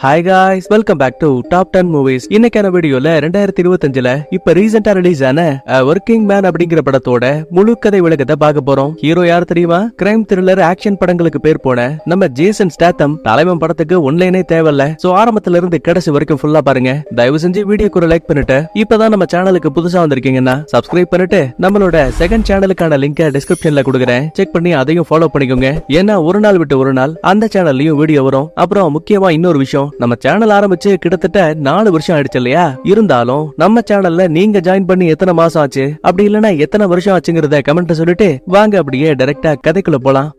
Hi guys, welcome back to top 10 movies. இன்னைக்கான வீடியோல 2025ல இப்ப ரீசெண்டா ரிலீஸ் ஆன ஒர்க்கிங் மேன் அப்படிங்கிற படத்தோட முழு கதை விளக்கத்தை பார்க்க போறோம். ஹீரோ யார் தெரியுமா? கிரைம் த்ரில்லர் ஆக்ஷன் படங்களுக்கு பேர் போன நம்ம ஜேசன் ஸ்டாத்தம். தலைவன் படத்துக்கு ஒன்லைனே தேவையில்ல. சோ ஆரம்பத்துல இருந்து கடைசி வரைக்கும் ஃபுல்லா பாருங்க. தயவு செஞ்சு வீடியோக்கு ஒரு லைக் பண்ணிட்டு இப்பதான் நம்ம சேனலுக்கு புதுசா வந்திருக்கீங்கன்னா சப்ஸ்கிரைப் பண்ணிட்டு நம்மளோட செகண்ட் சேனலுக்கான லிங்கை டிஸ்கிரிப்ஷன்ல கொடுக்குறேன். செக் பண்ணி அதையும் ஃபாலோ பண்ணிக்கோங்க. ஏன்னா ஒரு நாள் விட்டு ஒரு நாள் அந்த சேனல்லையும் வீடியோ வரும். அப்புறம் முக்கியமா இன்னொரு விஷயம், நம்ம சேனல் ஆரம்பிச்சு கிட்டத்தட்ட 4 வருஷம் ஆயிடுச்சு இல்லையா? இருந்தாலும் நம்ம சேனல்ல நீங்க ஜாயின் பண்ணி எத்தனை மாசம் ஆச்சு, அப்படி இல்லனா எத்தனை வருஷம் ஆச்சுங்கறத கமெண்ட்ல சொல்லிட்டு வாங்க அப்படியே டைரக்டா கதைக்குள்ள போலாம்.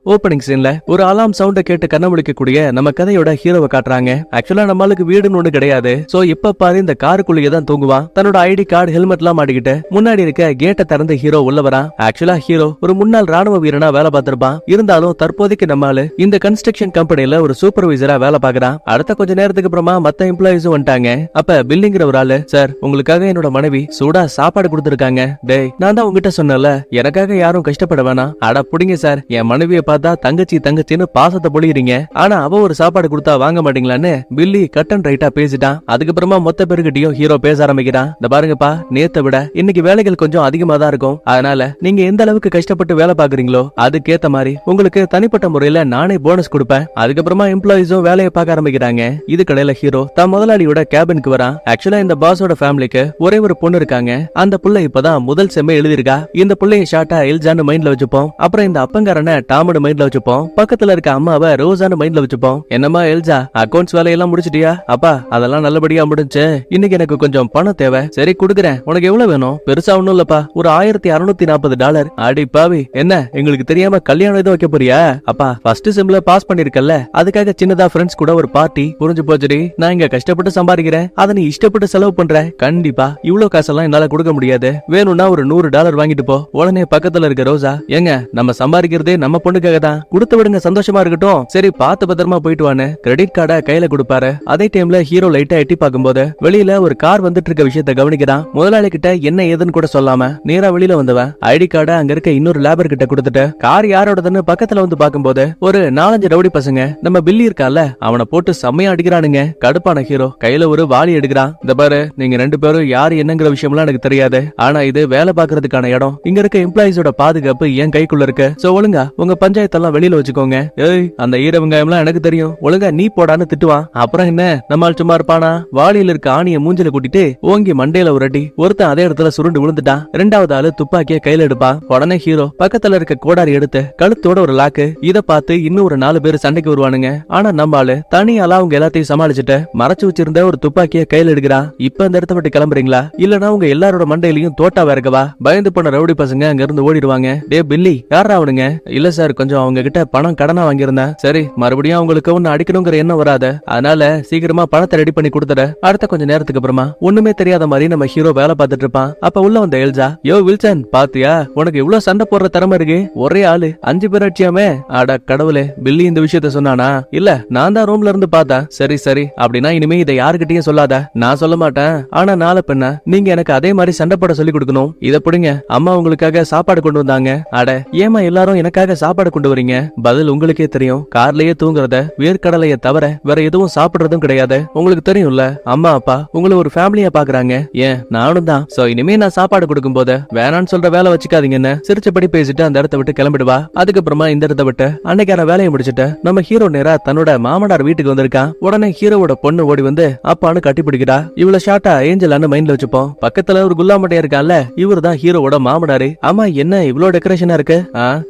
ஓப்பனிங் சீன்ல ஒரு அலாம் சவுண்ட கேட்டு கண்ண முழிக்கக்கூடிய நம்ம கதையோட ஹீரோவை காட்டுறாங்க. ஆக்சுவலா நம்மளுக்கு வீடுன்னு ஒண்ணு கிடையாது. சோ இப்ப பாரு இந்த காருக்குள்ளேயே தான் தூங்குவான். தன்னோட ஐடி கார்டு ஹெல்மெட் எல்லாம் மாட்டிக்கிட்டு முன்னாடி இருக்க கேட்டை திறந்து ஹீரோ உள்ள வரான். ஆக்சுவலா ஹீரோ ஒரு முன்னாள் ராணுவ வீரனா வேலை பார்த்திருப்பான். இருந்தாலும் தற்போதைக்கு நம்மால இந்த கன்ஸ்ட்ரக்ஷன் கம்பெனில ஒரு சூப்பர்வைசரா வேலை பாக்குறான். அடுத்த கொஞ்ச நேரத்துக்கு அப்புறமா மத்த எம்ப்ளாயிஸும் வந்துட்டாங்க. அப்ப பில்லிங்கிற ஒரு ஆளு, சார் உங்களுக்காக என்னோட மனைவி சூடா சாப்பாடு கொடுத்திருக்காங்க. டேய், நான் தான் உங்ககிட்ட சொன்னல எனக்காக யாரும் கஷ்டப்பட வேணாம். அட புடிங்க சார், என் மனைவியை தங்கச்சி தங்கச்சின்னு பாசத்தை பொழியறீங்க, ஆனா அவ ஒரு சாப்பாடு கொடுத்தா வாங்க மாட்டீங்களான்னு பில்லி கட் அண்ட் ரைட்டா பேசிட்டான். அதுக்கப்புறமா மொத்த பேருக்கிட்டையும் ஹீரோ பேச ஆரம்பிக்கிறான். இந்த பாருங்கப்பா, நேத்தை விட இன்னைக்கு வேலைகள் கொஞ்சம் அதிகமா தான் இருக்கும். அதனால நீங்க எந்த அளவுக்கு கஷ்டப்பட்டு வேலை பாக்குறீங்களோ அதுக்கேத்த மாதிரி உங்களுக்கு தனிப்பட்ட முறையில நானே போனஸ் கொடுப்பேன். அதுக்கப்புறமா எம்ப்ளாயிஸும் வேலையை பார்க்க ஆரம்பிக்கிறாங்க. இது கடையில ஹீரோ தான் முதலாளியோட கேபினுக்கு வரான். ஆக்சுவலா இந்த பாஸோட ஃபேமிலிக்கு ஒரே ஒரு பொண்ணு இருக்காங்க. அந்த புள்ள இப்பதான் முதல் செம்மே எழுதிருக்கா. இந்த புள்ளைய ஷார்ட்டா எல்ஜான்னு மைண்ட்ல வச்சுப்போம். அப்புறம் இந்த அப்பங்காரன டாமனு மைண்ட்ல வச்சுப்போம். பக்கத்துல இருக்க அம்மாவை ரோஸான மைண்ட்ல வச்சுப்போம். என்னமா எல்ஜா, அக்கவுண்ட்ஸ் வேலையெல்லாம் முடிச்சிட்டியா? அப்பா அதெல்லாம் நல்லபடியா முடிஞ்சு. இன்னைக்கு எனக்கு கொஞ்சம் பணம் தேவை. சரி குடுக்குறேன். உனக்கு எவ்வளவு வேணும்? பெருசா ஒண்ணும் இல்லப்பா, ஒரு $1640. அடி பாவி, என்ன எங்களுக்கு தெரியாம கல்யாணம் எதுவும் வைக்க போறியா? அப்பா ஃபர்ஸ்ட் செம்ல பாஸ் பண்ணிருக்கல, அதுக்காக சின்னதா ஃப்ரெண்ட்ஸ் கூட ஒரு பார்ட்டி. புரிஞ்சு போச்சுடி, நான் இங்க கஷ்டப்பட்டு சம்பாதிக்கிறேன், அதை நீ இஷ்டப்பட்டு செலவு பண்ற. கண்டிப்பா இவ்வளவு காசெல்லாம் என்னால கொடுக்க முடியாது. வேணும்னா ஒரு $100 வாங்கிட்டு போ. உடனே பக்கத்துல இருக்க ரோசா, ஏங்க நம்ம சம்பாதிக்கிறதே நம்ம பொண்ணுக்காக தான், கொடுத்து விடுங்க, சந்தோஷமா இருக்கட்டும். சரி பார்த்து பத்திரமா போயிட்டு வான்னு கிரெடிட் கார்டை கையில கொடுப்பாரு. அதே டைம்ல ஹீரோ லைட்டா எட்டி பார்க்கும்போது வெளியில ஒரு கார் வந்துட்டு இருக்க விஷயத்த கவனிக்கிறான். முதலாளி கிட்ட என்ன ஏதுன்னு கூட சொல்லாம நேரா வெளியில வந்தவன் ஐடி கார்டை அங்க இருக்க இன்னொரு லேபர் கிட்ட கொடுத்துட்டு கார் யாரோடதுன்னு பக்கத்துல வந்து பார்க்கும்போது ஒரு 4-5 ரவுடி பசங்க நம்ம பில்லி இருக்கால அவனை போட்டு செம்மையா அடிக்கிறானுங்க. கடுப்பான ஹீரோ கையில ஒரு வாளி எடுக்கிறான். இந்த பாரு, நீங்க 2 பேரும் யாரு என்னங்கிற விஷயம்லாம் எனக்கு தெரியாது, ஆனா இது வேலை பாக்குறதுக்கான இடம். இங்க இருக்க எம்ப்ளாயிஸோட பாதுகாப்பு என் கைக்குள்ள இருக்கு. சோ ஒழுங்கா உங்க பஞ்சாயத்தெல்லாம் வெளியில வச்சுக்கோங்க. ஏய், அந்த ஈர வெங்காயம்லாம் எனக்கு தெரியும், ஒழுங்கா நீ போடான்னு திட்டுவான். அப்புறம் என்ன, நம்மால் சும்மா இருப்பானா? வாளியில இருக்க ஆணிய மூஞ்சில கூட்டிட்டு ஓங்கி மண்டையில உரட்டி ஒருத்தன் அதே இடத்துல சுருண்டு விழுந்துட்டான். 2வது ஆளு துப்பாக்கிய கையில எடுப்பான். உடனே ஹீரோ பக்கத்துல இருக்க கோடாரி எடுத்து கழுத்தோட ஒரு லாக்கு. இத பார்த்து இன்னும் ஒரு 4 பேர் சண்டைக்கு வருவானுங்க. ஆனா நம்ம ஆளு தனியால அவங்க எல்லாத்தையும் சமாளிச்சுட்டு மறைச்சு வச்சிருந்த ஒரு துப்பாக்கிய கையில எடுக்கிறான். இப்ப அந்த இடத்த விட்டு கிளம்புறீங்களா, இல்லனா உங்க எல்லாரோட மண்டையிலையும் தோட்டா இருக்கவா? பயந்து போன ரவுடி பசங்க அங்க இருந்து ஓடிடுவாங்க. டே பில்லி, யாரா அவனுங்க? இல்ல சார், கொஞ்சம் அவங்க கிட்ட பணம் கடனா வாங்கியிருந்தேன். சரி, மறுபடியும் அவங்களுக்கு ஒன்னு அடிக்கணுங்கிற எண்ணம் வராது, அதனால சீக்கிரமா பணத்தை ரெடி பண்ணி கொடுத்துட. அடுத்த கொஞ்ச நேரத்துக்கு அப்புறமா ஒண்ணுமே தெரியாத மாதிரி நம்ம ஹீரோ வேலை பார்த்துட்டு இருப்பான். அப்ப உள்ள வந்த எல்ஜா, யோ வில்சன், பாத்தியா உனக்கு இவ்வளவு சண்டை போடுற திறமை இருக்கு, ஒரே ஆளு 5 பேர் அடிச்சியாமே. அட கடவுளே, பில்லி இந்த விஷயத்த சொன்னானா? இல்ல, நான் தான் ரூம்ல இருந்து பார்த்தேன். சரி சரி, அப்படின்னா இனிமே இதை யாருக்கிட்டையும் சொல்லாத. நான் சொல்ல மாட்டேன், ஆனா நாளை பின்ன நீங்க எனக்கு அதே மாதிரி சண்டை போட சொல்லி கொடுக்கணும். இத புடிங்க, அம்மா உங்களுக்காக சாப்பாடு கொண்டு வந்தாங்க. அட ஏமா எல்லாரும் எனக்காக சாப்பாடு கொண்டு வரீங்க? பதில் உங்களுக்கே தெரியும், கார்லயே தூங்குறத வேர்க்கடலைய தவிர வேற எதுவும் சாப்பிடுறதும் கிடையாது. உங்களுக்கு தெரியும்ல, அம்மா அப்பா உங்களை ஒரு ஃபேமிலியா பாக்குறாங்க. ஏன் நானும் தான். சோ இனிமே நான் சாப்பாடு கொடுக்கும் போது வேணான்னு சொல்ற வேலை வச்சுக்காதீங்கன்னு சிரிச்சபடி பேசிட்டு அந்த இடத்த விட்டு கிளம்பிடுவா. அதுக்கப்புறமா இந்த இடத்த விட்டு அன்னைக்கான வேலையை முடிச்சுட்டு நம்ம ஹீரோ நேரா தன்னோட மாமனார் வீட்டுக்கு வந்திருக்கான். உடனே ஹீரோவோட பொண்ணு ஓடி வந்து அப்பான்னு கட்டி பிடிக்கிறா. இவ்வளவு ஷார்ட்டா ஏஞ்சலான்னு மைண்ட்ல வச்சுப்போம். பக்கத்துல ஒரு குல்லாமட்டையா இருக்கான்ல, இவரு தான் ஹீரோவோட மாமனாரு. ஆமா, என்ன இவ்வளவு டெக்கரேஷனா இருக்கு?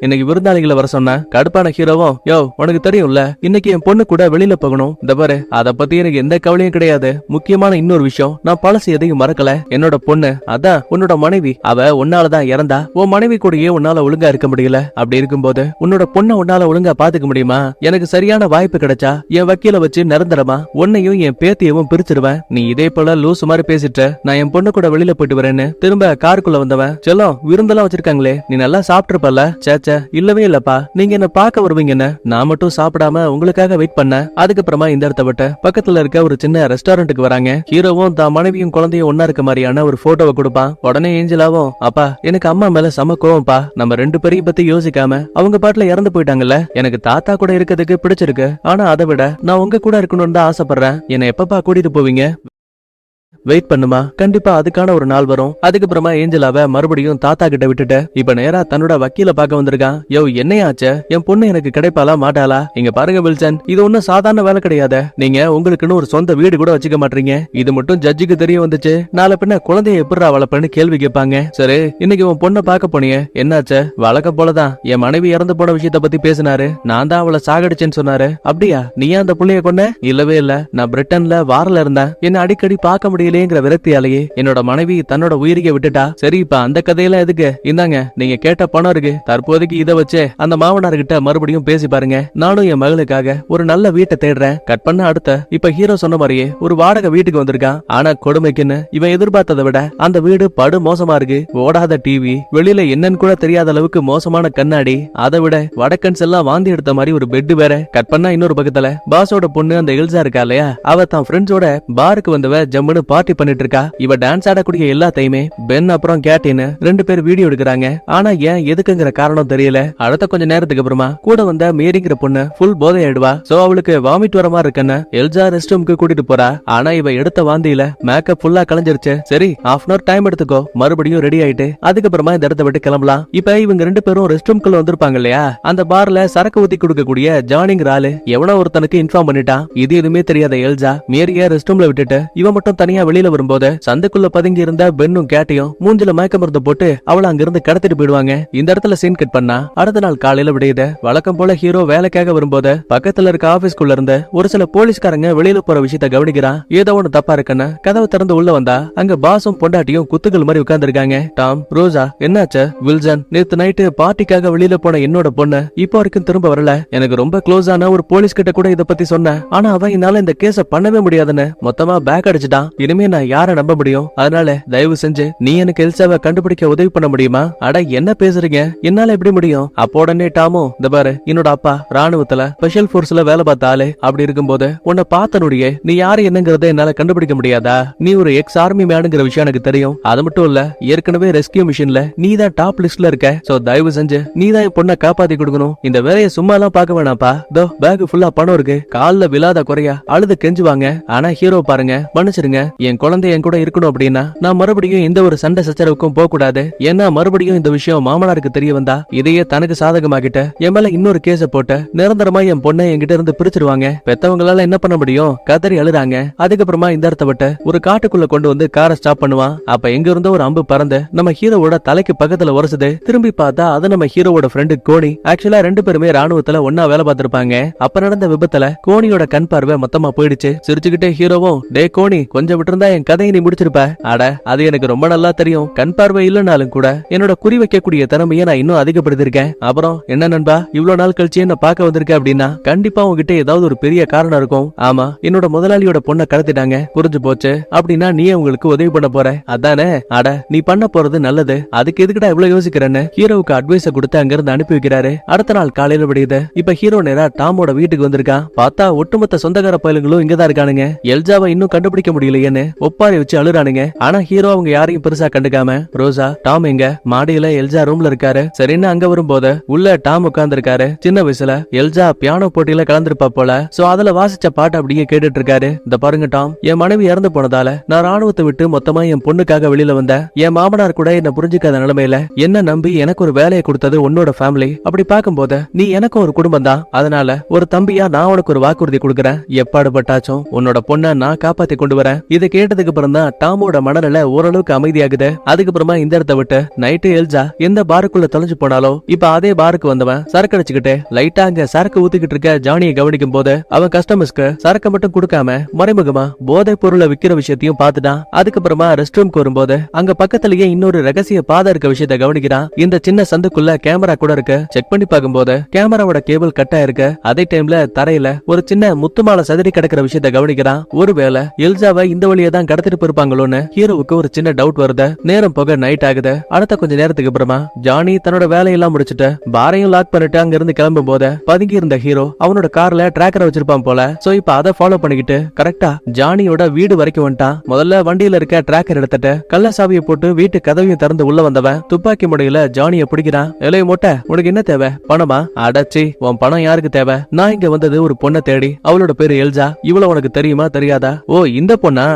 இன்னைக்கு விருந்தாளிகளை வர சொன்ன. கடுப்பான ஹீரோவும், யோ உனக்கு தெரியும்ல இன்னைக்கு என் பொண்ணு கூட வெளியில போகணும். இந்த பாரு, அத பத்தி எனக்கு எந்த கவலையும் கிடையாது. முக்கியமான இன்னொரு விஷயம், நான் பழசு எதையும் மறக்கல. என்னோட பொண்ணு, அதான் உன்னோட மனைவி, அவ உன்னாலதான் இறந்தா. உன் மனைவி கூடயே உன்னால ஒழுங்கா இருக்க முடியல. அப்படி இருக்கும்போது உன்னோட பொண்ணை உன்னால ஒழுங்கா பாத்துக்க முடியுமா? எனக்கு சரியான வாய்ப்பு கிடைச்சா என் வக்கீல வச்சு நிரந்தரமா உன்னையும் என் பேத்தியவும் பிரிச்சிருவேன். நீ இதே போல லூசு மாதிரி பேசிட்டு நான் என் பொண்ணு கூட வெளியில போயிட்டு வரேன்னு திரும்ப காருக்குள்ள வந்தவன், செல்லம் விருந்தெல்லாம் வச்சிருக்காங்களே, நீ நல்லா சாப்பிட்டுருப்பல? சேச்ச இல்லவே இல்லப்பா, நீங்க என்ன பார்க்க வருவீங்கன்னு நான் மட்டும் சாப்பிடாம உங்களுக்காக வெயிட் பண்ண. அதுக்கப்புறமா இந்த இடத்த விட்டு பக்கத்துல இருக்க ஒரு சின்ன ரெஸ்டாரண்ட்டுக்கு வராங்க. ஹீரோவும் தான் மனைவியும் குழந்தையும் ஒன்னா இருக்க மாதிரியான ஒரு போட்டோவை கொடுப்பான். உடனே ஏஞ்சலாவும், அப்பா எனக்கு அம்மா மேல செம கோவம்பா, நம்ம 2 பேரையும் பத்தி யோசிக்காம அவங்க பாட்டுல இறந்து போயிட்டாங்கல்ல, எனக்கு தாத்தா கூட இருக்கிறதுக்கு பிடிச்சிருக்கு, ஆனா அதை விட நான் உங்க கூட இருக்கணும்னு தான் ஆசைப்படுறேன், என்னை எப்பப்பா கூட்டிட்டு போவீங்க? வெயிட் பண்ணுமா, கண்டிப்பா அதுக்கான ஒரு நாள் வரும். அதுக்கப்புறமா ஏஞ்சலாவ மறுபடியும் தாத்தா கிட்ட விட்டுட்டு இப்ப நேரா தன்னோட வக்கீல பார்க்க வந்திருக்கான். யோ என்னையாச்சு, என் பொண்ணு எனக்கு கிடைப்பாளா மாட்டாளா? இங்க பாருங்க வில்சன், இது ஒன்னும் சாதாரண வேலை கிடையாது. நீங்க உங்களுக்குன்னு ஒரு சொந்த வீடு கூட வச்சுக்க மாட்டீங்க. இது மட்டும் ஜட்ஜுக்கு தெரிய வந்துச்சு, நாளை பின்ன குழந்தைய எப்படிரா வளர்ப்பேன்னு கேள்வி கேட்பாங்க. சரி, இன்னைக்கு உன் பொண்ணை பார்க்க போனியே, என்னாச்சு? வழக்கம் போலதான் என் மனைவி இறந்து போன விஷயத்த பத்தி பேசினாரு, நான் தான் அவளை சாகடிச்சேன்னு சொன்னாரு. அப்படியா, நீ அந்த புள்ளைய கொன்ன? இல்லவே இல்ல, நான் பிரிட்டன்ல வாரல இருந்தேன், என்ன அடிக்கடி பார்க்க முடியலையேங்கிற விரக்தியாலேயே என்னோட மனைவி தன்னோட உயிரியை விட்டுட்டா. சரி, இப்ப அந்த கதையெல்லாம் எதுக்கு? இந்தாங்க நீங்க கேட்ட பணம் இருக்கு, தற்போதைக்கு இதை வச்சு அந்த மாமனார் கிட்ட மறுபடியும் பேசி பாருங்க. நானும் என் மகளுக்காக ஒரு நல்ல வீட்டை தேடுறேன். கட் பண்ண அடுத்த இப்ப ஹீரோ சொன்ன மாதிரியே ஒரு வாடகை வீட்டுக்கு வந்திருக்கான். ஆனா கொடுமைக்குன்னு இவன் எதிர்பார்த்ததை விட அந்த வீடு படு மோசமா இருக்கு. ஓடாத டிவி, வெளியில என்னன்னு கூட தெரியாத அளவுக்கு மோசமான கண்ணாடி, அதை விட வடக்கன்ஸ் எல்லாம் வாந்தி எடுத்த மாதிரி ஒரு பெட் வேற. கட் பண்ணா இன்னொரு பக்கத்துல பாஸோட பொண்ணு அந்த எல்சா இருக்கா இல்லையா, அவ தான் ஃப்ரெண்ட்ஸோட பாருக்கு வந்தவ ஜம்முன்னு பார்ட்டி பண்ணிட்டு இருக்கா. இவ டான்ஸ் ஆடக்கூடிய எல்லாத்தையுமே பென் அப்புறம் கேட்டின்னு 2 பேர் வீடியோ எடுக்கிறாங்க. ஆனா ஏன் எதுக்குங்கிற காரணம் தெரியல. அடுத்த கொஞ்ச நேரத்துக்கு அப்புறமா கூட வந்த மேரிங்கிற பொண்ணு ஃபுல் போதை ஆயிடுவா. சோ அவளுக்கு வாமிட் வர மாதிரி இருக்குன்னு எல்சா ரெஸ்ட் ரூமுக்கு கூட்டிட்டு போறா. ஆனா இவ எடுத்த வாந்தியில மேக்கப் ஃபுல்லா கலைஞ்சிருச்சு. சரி, ஹாஃப் அன் அவர் டைம் எடுத்துக்கோ, மறுபடியும் ரெடி ஆயிட்டு அதுக்கப்புறமா இந்த இடத்த விட்டு கிளம்பலாம். இப்ப இவங்க 2 பேரும் ரெஸ்ட் ரூம்குள்ள வந்திருப்பாங்க இல்லையா, அந்த பார்ல சரக்கு ஊத்தி கொடுக்கக்கூடிய ஜானிங்கிற ஆளு எவனோ ஒருத்தனுக்கு இன்ஃபார்ம் பண்ணிட்டான். இது எதுவுமே தெரியாத எல்சா மேரிய ரெஸ்ட் ரூம்ல விட்டுட்டு இவன் மட்டும் தனியா வெளியில வரும்போது சந்துக்குள்ள பதுங்கி இருந்த பென்னும் கேட்டையும் மூஞ்சில மயக்க மருந்து போட்டு அவளை அங்கிருந்து கடத்திட்டு போயிடுவாங்க. இந்த இடத்துல சீன் கட் பண்ணா அடுத்த நாள் காலையில விடையுது. வழக்கம் போல ஹீரோ வேலைக்காக வரும்போது பக்கத்துல இருக்க ஆபீஸ்க்குள்ள இருந்து ஒரு சில போலீஸ்காரங்க வெளியில போற விஷயத்த கவனிக்கிறான். ஏதோ ஒண்ணு தப்பா இருக்குன்னு கதவை திறந்து உள்ள வந்தா அங்க பாஸும் பொண்டாட்டியும் குத்துக்கள் மாதிரி உட்கார்ந்து இருக்காங்க. டாம், ரோசா, என்னாச்சு? வில்சன், நேத்து நைட்டு பார்ட்டிக்காக வெளியில போன என்னோட பொண்ணு இப்போ வரைக்கும் திரும்ப வரல. எனக்கு ரொம்ப க்ளோஸ் ஆன ஒரு போலீஸ் கிட்ட கூட இத பத்தி சொன்னேன், ஆனா அவன் என்னால இந்த கேஸ பண்ணவே முடியாதுன்னு மொத்தமா பேக் அடிச்சுட்டான். இனிமே நான் யார நம்ப முடியும்? அதனால தயவு செஞ்சு நீ எனக்கு எல்சாவை கண்டுபிடிக்க உதவி பண்ண முடியுமா? அட என்ன பேசுறீங்க, என்னால எப்படி முடியும்? அப்போ உடனே டாமோ, இந்த பாரு, என்னோட அப்பா ராணுவத்துல ஸ்பெஷல் போர்ஸ்ல வேலை பார்த்த ஆளு, அப்படி இருக்கும்போது உன்னை பார்த்தனுடைய நீ யாரு என்னங்கறத என்னால கண்டுபிடிக்க முடியாதா? நீ ஒரு எக்ஸ் ஆர்மி மேனுங்கிற விஷயம் எனக்கு தெரியும். அது மட்டும் இல்ல, ஏற்கனவே ரெஸ்கியூ மிஷன்ல நீ தான் டாப் லிஸ்ட்ல இருக்க. சோ தயவு செஞ்சு நீ தான் என் பொண்ணை காப்பாத்தி கொடுக்கணும். இந்த வேலையை சும்மா எல்லாம் பார்க்க வேணாப்பா. தோ பேக் ஃபுல்லா பணம் இருக்கு, கால்ல விழாத குறையா அழுது கெஞ்சுவாங்க. ஆனா ஹீரோ பாருங்க, மன்னிச்சிருங்க, என் குழந்தை என் கூட இருக்கணும் அப்படின்னா நான் மறுபடியும் இந்த ஒரு சண்டை சச்சரவுக்கும் போக கூடாது. ஏன்னா மறுபடியும் இந்த விஷயம் மாமனாருக்கு தெரிய வந்தா இதையே தனக்கு சாதகமாக்கிட்ட என் மேல இன்னொரு கேஸ போட்டு நிரந்தரமா என் பொண்ணை என்கிட்ட இருந்து பிரிச்சிருவாங்க. பெத்தவங்களால என்ன பண்ண முடியும்? கதறி அழுறாங்க. அதுக்கப்புறமா இந்த இடத்த விட்டு ஒரு காட்டுக்குள்ள கொண்டு வந்து காரை ஸ்டாப் பண்ணுவான். அப்ப எங்க இருந்த ஒரு அம்பு பறந்து நம்ம ஹீரோவோட தலைக்கு பக்கத்துல உரசுது. திரும்பி பார்த்தா அது நம்ம ஹீரோவோட ஃப்ரெண்டு கோனி. ஆக்சுவலா 2 பேருமே ராணுவத்துல ஒன்னா வேலை பார்த்திருப்பாங்க. அப்ப நடந்த விபத்துல கோனியோட கண் பார்வை மொத்தமா போயிடுச்சு. சிரிச்சுக்கிட்டே ஹீரோவும், டே கோனி, கொஞ்சம் விட்டுருந்தா என் கதையை நீ முடிச்சிருப்ப. அட, அது எனக்கு ரொம்ப நல்லா தெரியும். கண் பார்வை இல்லனாலும் கூட என்னோட குறி வைக்கக்கூடிய திறமையை நான் இன்னும் அதிகப்படுத்திருக்கேன். அப்புறம் என்ன நண்பா, இவ்வளவு நாள் கழிச்சு என்ன பார்க்க வந்திருக்க அப்படின்னா கண்டிப்பா உங்ககிட்ட ஏதாவது ஒரு பெரிய காரணம் இருக்கும். ஆமா, என்னோட முதலாளியோட பொண்ணை கடத்திட்டாங்க, புரிஞ்சு போச்சு. அப்படின்னா நீ உங்களுக்கு உதவி பண்ண போற, அதானே? அட, நீ பண்ண போறது நல்லது, அதுக்கு எதுக்குடா இவ்வளவு யோசிக்கிறேன்னு ஹீரோவுக்கு அட்வைஸ கொடுத்து அங்க இருந்து அனுப்பி வைக்கிறாரு. அடுத்த நாள் காலையில விடியுது. இப்ப ஹீரோ நேரா டாமோட வீட்டுக்கு வந்திருக்கான். பார்த்தா ஒட்டுமொத்த சொந்தக்கார பயலுங்களும் இங்கதான் இருக்கானுங்க. எல்ஜாவை இன்னும் கண்டுபிடிக்க முடியலையேன்னு ஒப்பாரி வச்சு அழுறானுங்க. ஆனா ஹீரோ அவங்க யாரையும் பெருசா கண்டுக்காம, ரோசா, டாம் எங்க? மாடியில எல்ஜா ரூம்ல இருக்காரு. சரின்னு அங்க வரும்போது உள்ள டாம் உட்கார்ந்து இருக்காரு. சின்ன வயசுல எல்ஜா பியானோ போட்டியில கலந்துருப்பா போல. சோ அதுல வாசிச்ச பாட்டு அப்படியே கேட்டுட்டு இருக்காரு. இந்த பாருங்க டாம், என் மனைவி இறந்து போனதால நான் ராணுவத்தை விட்டு மொத்தமா என் பொண்ணுக்காக வெளியில வந்தேன். என் மாமனார் கூட என்ன புரிஞ்சுக்காத நிலைமையில என்ன நம்பி எனக்கு ஒரு வேலையை கொடுத்தது உன்னோட ஃபேமிலி. அப்படி பார்க்கும்போது நீ எனக்கும் ஒரு குடும்பம் தான். அதனால ஒரு தம்பியா நான் உனக்கு ஒரு வாக்குறுதி கொடுக்கறேன். எப்பாடுபட்டாச்சும் உன்னோட பொண்ணை நான் காப்பாத்தி கொண்டு வரேன். இதை கேட்டதுக்கு அப்புறம் தான் டாமோட மனநிலை ஓரளவுக்கு அமைதியாகுது. அதுக்கப்புறமா இந்த இடத்த விட்டு நைட்டு எல்ஜா எந்த பாருக்குள்ள தொலைஞ்சு போனாலோ இப்ப அதே பாருக்கு வந்தவன் சரக்கு அடிச்சுக்கிட்டு லைட்டா அங்க சரக்கு ஊத்திக்கிட்டு இருக்க ஜானியை கவனிக்கும் போது அவன் கஸ்டமர்ஸ்க்கு சரக்கு மட்டும் கொடுக்காம மறைமுகமா போதை பொருளை விக்கிற விஷயத்தையும் பார்த்துட்டான். அதுக்கப்புறமா ரெஸ்ட் ரூம்க்கு வரும்போது அங்க பக்கத்திலேயே இன்னொரு ரகசிய பாதை இருக்க விஷயத்த கவனிக்கிறான். இந்த சின்ன சந்துக்குள்ள கேமரா கூட இருக்கு. செக் பண்ணி பார்க்கும்போது கேமராவோட கேபிள் கட்டா இருக்கு. அதே டைம்ல தரையில ஒரு சின்ன முத்துமாலை சதுரி கிடக்கிற விஷயத்த கவனிக்கிறான். ஒருவேளை எல்ஜாவை இந்த வழியா தான் கடத்திட்டு போயிருப்பாங்களோன்னு ஹீரோவுக்கு ஒரு சின்ன டவுட் வருது. நேரம் போக நைட் ஆகுது. அடுத்த கொஞ்ச நேரத்துக்கு அப்புறமா ஜானி தன்னோட வேலையெல்லாம் முடிச்சுட்டு பாரையும் லாக் பண்ணிட்டு அங்க இருந்து கிளம்பும் போது பதுங்கி இருந்த ஹீரோ அவனோட கார்ல டிராக்கரை வச்சிருப்பான் போல. சோ இப்ப அதை ஃபாலோ பண்ணிக்கிட்டு கரெக்டா ஜானியோட வீடு வரைக்கும் வந்துட்டான். முதல்ல வண்டியில இருக்க டிராக்கர் எடுத்துட்டு கள்ள சாவியை போட்டு வீட்டு கதவையும் திறந்து உள்ள வந்தவன் துப்பாக்கி முடையில ஜானிய பிடிக்கிறான். இளைய மொட்டை, உனக்கு என்ன தேவை? பணமா? அடச்சி, உன் பணம் யாருக்கு தேவை? நான் இங்க வந்தது ஒரு பொண்ணை தேடி. அவளோட பேரு எல்ஜா. இவ்வளவு உனக்கு தெரியுமா தெரியாதா? ஓ, இந்த பொண்ணா?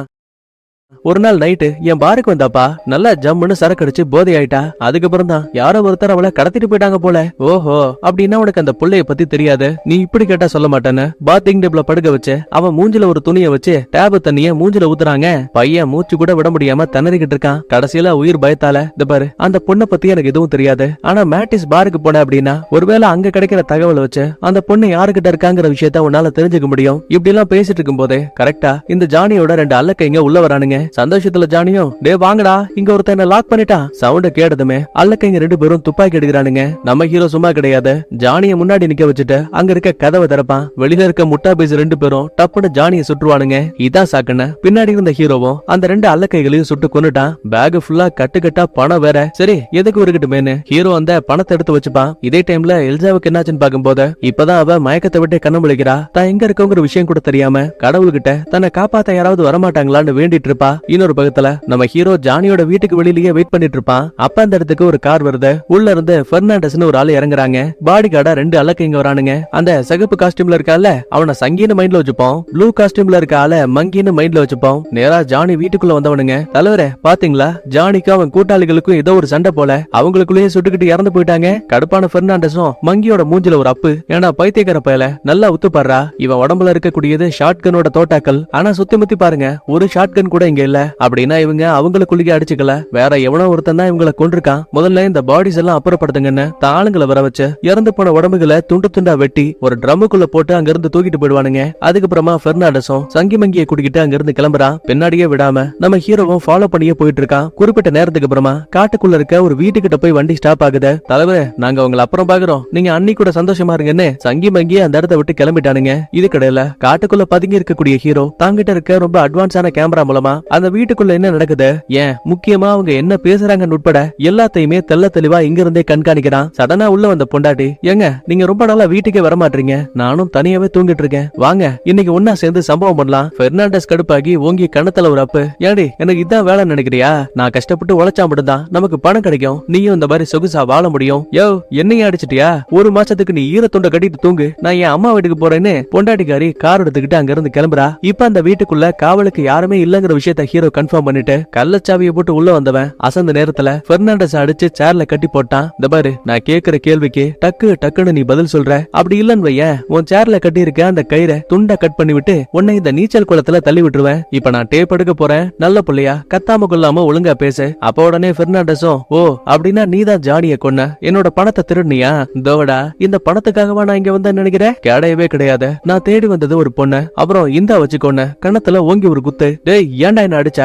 ஒரு நாள் நைட்டு என் பாருக்கு வந்தாப்பா. நல்லா ஜம்முன்னு சரக்கு அடிச்சு போதை ஆயிட்டா. அதுக்கப்புறம் தான் யாரோ ஒருத்தர் அவளை கடத்திட்டு போயிட்டாங்க போல. ஓஹோ, அப்படின்னா உனக்கு அந்த புள்ளைய பத்தி தெரியாது. நீ இப்படி கேட்டா சொல்ல மாட்டேன்னு பாத்திங் டேப்ல படுக்க வச்சு அவன் மூஞ்சில ஒரு துணியை வச்சு டேப் தண்ணிய மூஞ்சில ஊத்துறாங்க. பையன் மூச்சு கூட விட முடியாம திணறிக்கிட்டு இருக்கான். கடைசியில உயிர் பயத்தால இந்த பாரு, அந்த பொண்ணை பத்தி எனக்கு எதுவும் தெரியாது. ஆனா மேட்டிஸ் பாருக்கு போன அப்படின்னா ஒருவேளை அங்க கிடைக்கிற தகவலை வச்சு அந்த பொண்ணு யாருக்கிட்ட இருக்காங்கிற விஷயத்த உன்னால தெரிஞ்சுக்க முடியும். இப்படி எல்லாம் பேசிட்டு இருக்கும் போதே கரெக்டா இந்த ஜானியோட 2 அல்லக்கைங்க உள்ள வரானுங்க. சந்தோஷத்துல ஜானியும், டே வாங்கடா, இங்க ஒருத்தன் லாக் பண்ணிட்டான். சவுண்ட கேட்டதுமே அல்லக்கைங்க 2 பேரும் துப்பாக்கி எடுக்கிறானுங்க. நம்ம ஹீரோ சும்மா கிடையாது. ஜானிய முன்னாடி நிக்க வச்சுட்டு அங்க இருக்க கதவை திறப்பான். வெளியில இருக்க முட்டா பேசி 2 பேரும் டப்புன்னு ஜானிய சுட்டுவானுங்க. இதான் சாக்குன்னு பின்னாடி இருந்த ஹீரோவும் அந்த 2 அல்லக்கைகளையும் சுட்டு கொன்னுட்டான். பேக் ஃபுல்லா கட்டுக்கட்டா பணம் வேற. சரி, எதுக்கு இருக்கட்டுமேனு ஹீரோ அந்த பணத்தை எடுத்து வச்சுப்பான். இதே டைம்ல எல்ஜாவுக்கு என்னாச்சுன்னு பாக்கும்போது இப்பதான் அவ மயக்கத்தை விட்டு கண்ணு முழிக்கிறா. தான் எங்க இருக்கோங்கிற விஷயம் கூட தெரியாம கடவுள்கிட்ட தன்னை காப்பாத்த யாராவது வரமாட்டாங்களான்னு வேண்டிட்டு இருப்பா. இன்னொரு பக்கத்துல நம்ம ஹீரோ ஜானியோட வீட்டுக்கு வெளியிலேயே வெயிட் பண்ணிட்டு இருப்பான். அப்ப அந்த இடத்துக்கு ஒரு கார் வருது. உள்ள இருந்து பெர்னாண்டஸ்னு ஒரு ஆளு இறங்குறாங்க. பாடி கார்டா 2 அல்லக்கைங்க வரானுங்க. அந்த சிகப்பு காஸ்டியூம்ல இருக்கால அவனை சங்கின்னு மைண்ட்ல வச்சுப்போம். ப்ளூ காஸ்டியூம்ல இருக்க ஆள மங்கின்னு மைண்ட்ல வச்சுப்போம். நேரா ஜானி வீட்டுக்குள்ள வந்தவனுங்க. தலைவரே பாத்தீங்களா, ஜானிக்கும் அவன் கூட்டாளிகளுக்கும் ஏதோ ஒரு சண்டை போல. அவங்களுக்குள்ளேயே சுட்டுக்கிட்டு இறந்து போயிட்டாங்க. கடுப்பான பெர்னாண்டஸும் மங்கியோட மூஞ்சில ஒரு அப்பு. ஏன்னா பைத்தியக்கார பயல நல்லா உத்துப்பாடுறா. இவன் உடம்புல இருக்கக்கூடியது ஷார்ட் கனோட தோட்டாக்கள். ஆனா சுத்தி முத்தி பாருங்க, ஒரு ஷார்ட் கன் கூட இங்க இல்ல. அப்படின்னா இவங்க அவங்களுக்குள்ளே அடிச்சுக்கல, வேற எவனோ ஒருத்தன் தான் இவங்களை கொண்டிருக்கான். முதல்ல இந்த பாடிஸ் எல்லாம் அப்புறப்படுத்துங்கன்னு தாளுங்களை வர வச்சு இறந்து போன உடம்புகளை துண்டு துண்டா வெட்டி ஒரு ட்ரம்முக்குள்ள போட்டு அங்க இருந்து தூக்கிட்டு போயிடுவானுங்க. அதுக்கப்புறமா பெர்னாண்டஸும் சங்கி மங்கியை கூட்டிக்கிட்டு அங்க இருந்து கிளம்புறான். பின்னாடியே விடாம நம்ம ஹீரோவும் ஃபாலோ பண்ணியே போயிட்டு இருக்கான். குறிப்பிட்ட நேரத்துக்கு அப்புறமா காட்டுக்குள்ள இருக்க ஒரு வீட்டுக்கிட்ட போய் வண்டி ஸ்டாப் ஆகுது. தலைவரே, நாங்க உங்களை அப்புறம் பாக்குறோம், நீங்க அன்னி கூட சந்தோஷமா இருங்கன்னு சங்கி மங்கி அந்த இடத்த விட்டு கிளம்பிட்டானுங்க. இது கடையில காட்டுக்குள்ள பதுங்கி இருக்கக்கூடிய ஹீரோ தாங்கிட்ட இருக்க ரொம்ப அட்வான்ஸான கேமரா மூலமா அந்த வீட்டுக்குள்ள என்ன நடக்குது, ஏன் முக்கியமா அவங்க என்ன பேசுறாங்கன்னு உட்பட எல்லாத்தையுமே தெல்ல தெளிவா இங்க இருந்தே கண்காணிக்கிறான். சடனா உள்ள வந்த பொண்டாட்டி, ஏங்க நீங்க ரொம்ப நாளா வீட்டுக்கே வர மாட்டீங்க, நானும் தனியாவே தூங்கிட்டு இருக்கேன், வாங்க இன்னைக்கு ஒன்னா சேர்ந்து சம்பவம் பண்ணலாம். பெர்னாண்டஸ் கடுப்பாகி ஓங்கி கண்ணத்துல ஒரு அப்பு. ஏடி, எனக்கு இதான் வேலை நினைக்கிறியா? நான் கஷ்டப்பட்டு உழைச்சா மட்டும்தான் நமக்கு பணம் கிடைக்கும், நீயும் இந்த மாதிரி சொகுசா வாழ முடியும். யோ, என்னைய அடிச்சிட்டியா? 1 மாசத்துக்கு நீ ஈரத்துண்டை கட்டிட்டு தூங்கு, நான் என் அம்மா வீட்டுக்கு போறேன்னு பொண்டாட்டிக்காரி கார் எடுத்துக்கிட்டு அங்க இருந்து கிளம்புறா. இப்ப அந்த வீட்டுக்குள்ள காவலுக்கு யாருமே இல்லங்கிற விஷயத்த ஹீரோ கன்ஃபார்ம் பண்ணிட்டு கள்ளச்சாவியை போட்டு உள்ள வந்தவன் அசந்த நேரத்துல பெர்னாண்டஸ் அடிச்சு சேர்ல கட்டி போட்டான். இந்த பாரு, நான் கேக்குற கேள்விக்கு டக்குன்னு நீ பதில் சொல்ற. அப்படி இல்லன்னு வையேன், உன் சேர்ல கட்டி இருக்க அந்த கயிறை துண்டா கட் பண்ணி விட்டு உன்னை இந்த நீச்சல் குளத்துல தள்ளி விட்டுருவேன். இப்ப நான் டேப் எடுக்க போறேன், நல்ல புள்ளையா கத்தாம கொள்ளாம ஒழுங்கா பேசு. அப்ப உடனே பெர்னாண்டஸும், ஓ அப்படின்னா நீதான் ஜானிய கொன்ன, என்னோட பணத்தை திருடுனியா? தோவடா, இந்த பணத்துக்காகவா நான் இங்க வந்தேன்னு நினைக்கிறேன்? கிடையவே கிடையாது, நான் தேடி வந்தது ஒரு பொண்ணு. அப்புறம் இந்தா வச்சுக்கொன்ன கணத்துல ஓங்கி ஒரு குத்து. டேய், ஏன்டா என்ன அடிச்ச?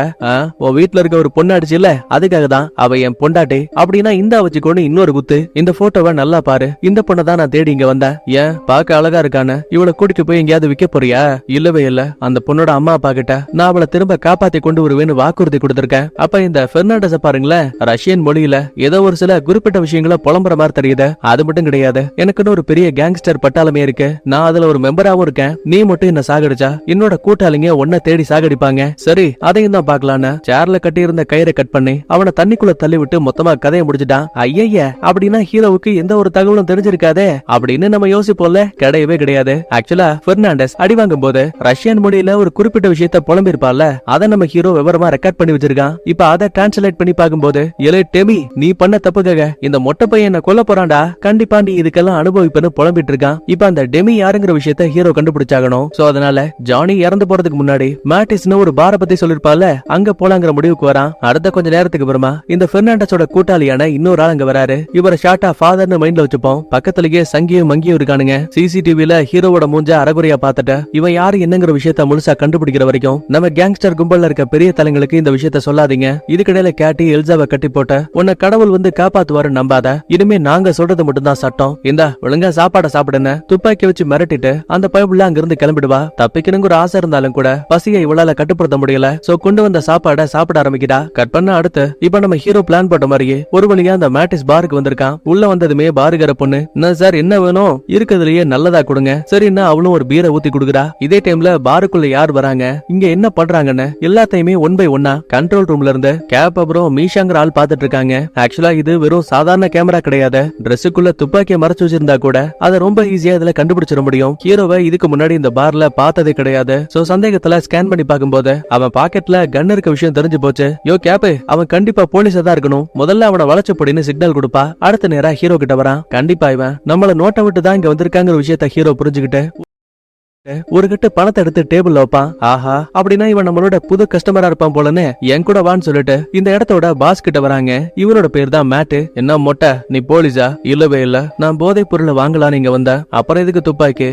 உன் வீட்டுல இருக்க ஒரு பொண்ணு அடிச்சு இல்ல, அதுக்காக தான். அவ என் பொண்டாட்டி. அப்படின்னா இந்தா வச்சுக்கோன்னு இன்னொரு குத்து. இந்த போட்டோவை நல்லா பாரு, இந்த பொண்ணை தான் நான் தேடி இங்க வந்தேன். ஏன் பாக்க அழகா இருக்கானு இவளை கூட்டிட்டு போய் எங்கேயாவது விற்க போறியா? இல்லவே இல்ல, அந்த பொண்ணோட அம்மா அப்பா கிட்ட நான் அவளை திரும்ப காப்பாத்தி கொண்டு வருவேன்னு வாக்குறுதி கொடுத்திருக்கேன். அப்ப இந்த பெர்னாண்டஸ பாருங்களேன், ரஷ்யன் மொழியில ஏதோ ஒரு சில குறிப்பிட்ட விஷயங்களை புலம்புற மாதிரி தெரியுது. அது மட்டும் கிடையாது, எனக்குன்னு ஒரு பெரிய கேங்ஸ்டர் பட்டாளமே இருக்கு, நான் அதுல ஒரு மெம்பராவும் இருக்கேன். நீ மட்டும் என்ன சாகடிச்சா என்னோட கூட்டாளிங்க ஒன்ன தேடி சாகடிப்பாங்க. சரி, அதையும் தான் பாக்கலான்னு சேர்ல கட்டி இருந்த கயிறை கட் பண்ணி அவனை தண்ணிக்குள்ள தள்ளி விட்டு மொத்தமா கதையை முடிச்சிட்டான். ஐய, அப்படின்னா ஹீரோவுக்கு எந்த ஒரு தகவலும் தெரிஞ்சிருக்காதே அப்படின்னு நம்ம யோசிப்போம்ல, கிடையவே கிடையாது. ஆக்சுவலா பெர்னாண்டஸ் அடி வாங்கும் போது ரஷ்யன் மொழியில ஒரு குறிப்பிட்ட விஷயத்த புலம்பிருப்பால, அதை நம்ம ஹீரோ விவரமா ரெக்கார்ட் பண்ணி வச்சிருக்கான். இப்ப அதை டிரான்ஸ்லேட் பண்ணி பாக்கும்போது, எலே டெமி, நீ பண்ண தப்புக்காக இந்த மொட்டை பையன் என்ன கொல்ல போறான்டா, கண்டிப்பா நீ இதுக்கெல்லாம் அனுபவிப்பன்னு புலம்பிட்டு இருக்கான். இப்ப அந்த டெமி யாருங்கிற விஷயத்த ஹீரோ கண்டுபிடிச்சாகணும். சோ அதனால ஜானி இறந்து போறதுக்கு முன்னாடி மேட்டிஸ்னு ஒரு பார பத்தி சொல்லிருப்பால, அங்க போலாங்கிற முடிவுக்கு வரான். அடுத்த கொஞ்ச நேரத்துக்கு அப்புறமா இந்த பெர்னாண்டஸோட கூட்டாளியான இன்னொரு ஆள் அங்க வராரு. இவரை ஷார்ட்டா ஃபாதர்னு மைண்ட்ல வச்சுப்போம். பக்கத்துலயே சங்கியும் மங்கியும் இருக்கானுங்க. சிசிடிவில ஹீரோவோட மூஞ்ச அறகுறையா பார்த்துட்டு இவன் யாரு என்னங்கிற விஷயத்த முழுசா கண்டுபிடிக்கிற வரைக்கும் நம்ம கேங்ஸ்டர் கும்பல்ல இருக்க பெரிய தலைங்களுக்கு இந்த விஷயத்த சொல்லாதீங்க. இதுக்கிடையில கேட்டி எல்சாவை கட்டி போட்ட உன்னை கடவுள் வந்து காப்பாத்துவாரு நம்பாத, இனிமே நாங்க சொல்றது மட்டும்தான் சட்டம், இந்த ஒழுங்கா சாப்பாட சாப்பிடுன்னு துப்பாக்கி வச்சு மிரட்டிட்டு அந்த பைப்புல அங்க இருந்து கிளம்பிடுவா. தப்பிக்கணுங்கிற ஆசை இருந்தாலும் கூட பசியை இவளால கட்டுப்படுத்த முடியல. சோ கொண்டு வந்த சாப்பாட சாப்பிட ஆரம்பிக்கிறா. கட் பண்ண அடுத்து இப்ப நம்ம ஹீரோ பிளான் போட்ட மாதிரியே ஒரு வழியா அந்த மேட்டிஸ் பாருக்கு வந்திருக்கான். உள்ள வந்ததுமே பாருகிற பொண்ணு, என்ன சார் என்ன வேணும், இருக்கிறதுலயே நல்லதா கொடுங்க. சரின்னா அவளும் ஒரு பீரை ஊத்தி கொடுக்குறா. இதே டைம்ல பாருக்குள்ள யார் வராங்க, இங்க என்ன பண்றாங்கன்னு எல்லாத்தையுமே ஒன் பை ஒன்னா கண்ட்ரோல் ரூம்ல இருந்து கேப் அப்புறம் மீஷாங்கிற ஆள் பாத்துட்டு இருக்காங்க. ஆக்சுவலா இது வெறும் சாதாரண கேமரா கிடையாது. ட்ரெஸ்ஸுக்குள்ள துப்பாக்கியை மறைச்சு வச்சிருந்தா கூட அதை ரொம்ப ஈஸியா இதுல கண்டுபிடிச்சிட முடியும். ஹீரோவை இதுக்கு முன்னாடி இந்த பார்ல பார்த்ததே கிடையாது. சோ சந்தேகத்துல ஸ்கேன் பண்ணி பார்க்கும்போது அவன் பாக்கெட்ல கன் இருக்க விஷயம் தெரிஞ்சு போச்சு. யோ கேப், அவன் கண்டிப்பா போலீஸா தான் இருக்கணும். முதல்ல அவனை வளைச்சப்படின்னு சிக்னல் கொடுப்பா. அடுத்த நேரா ஹீரோ கிட்ட வரான். கண்டிப்பா இவன் நம்மள நோட்டை விட்டு தான் இங்க வந்திருக்காங்கிற விஷயத்த ஹீரோ புரிஞ்சுக்கிட்டு ஒரு கட்டு பணத்தை எடுத்து டேபிள்ல வைப்பான். ஆஹா, அப்படின்னா இவன் நம்மளோட புது கஸ்டமரா இருப்பான் போலன்னு என் கூட வான்னு சொல்லிட்டு இந்த இடத்தோட பாஸ் கிட்ட வராங்க. இவனோட பேர் தான் மேட்டு. என்ன மொட்டை, நீ போலீஸா? இல்லவே இல்ல, நான் போதைப் பொருளை வாங்கலான்னு இங்க வந்தேன். அப்புறம் எதுக்கு துப்பாக்கி?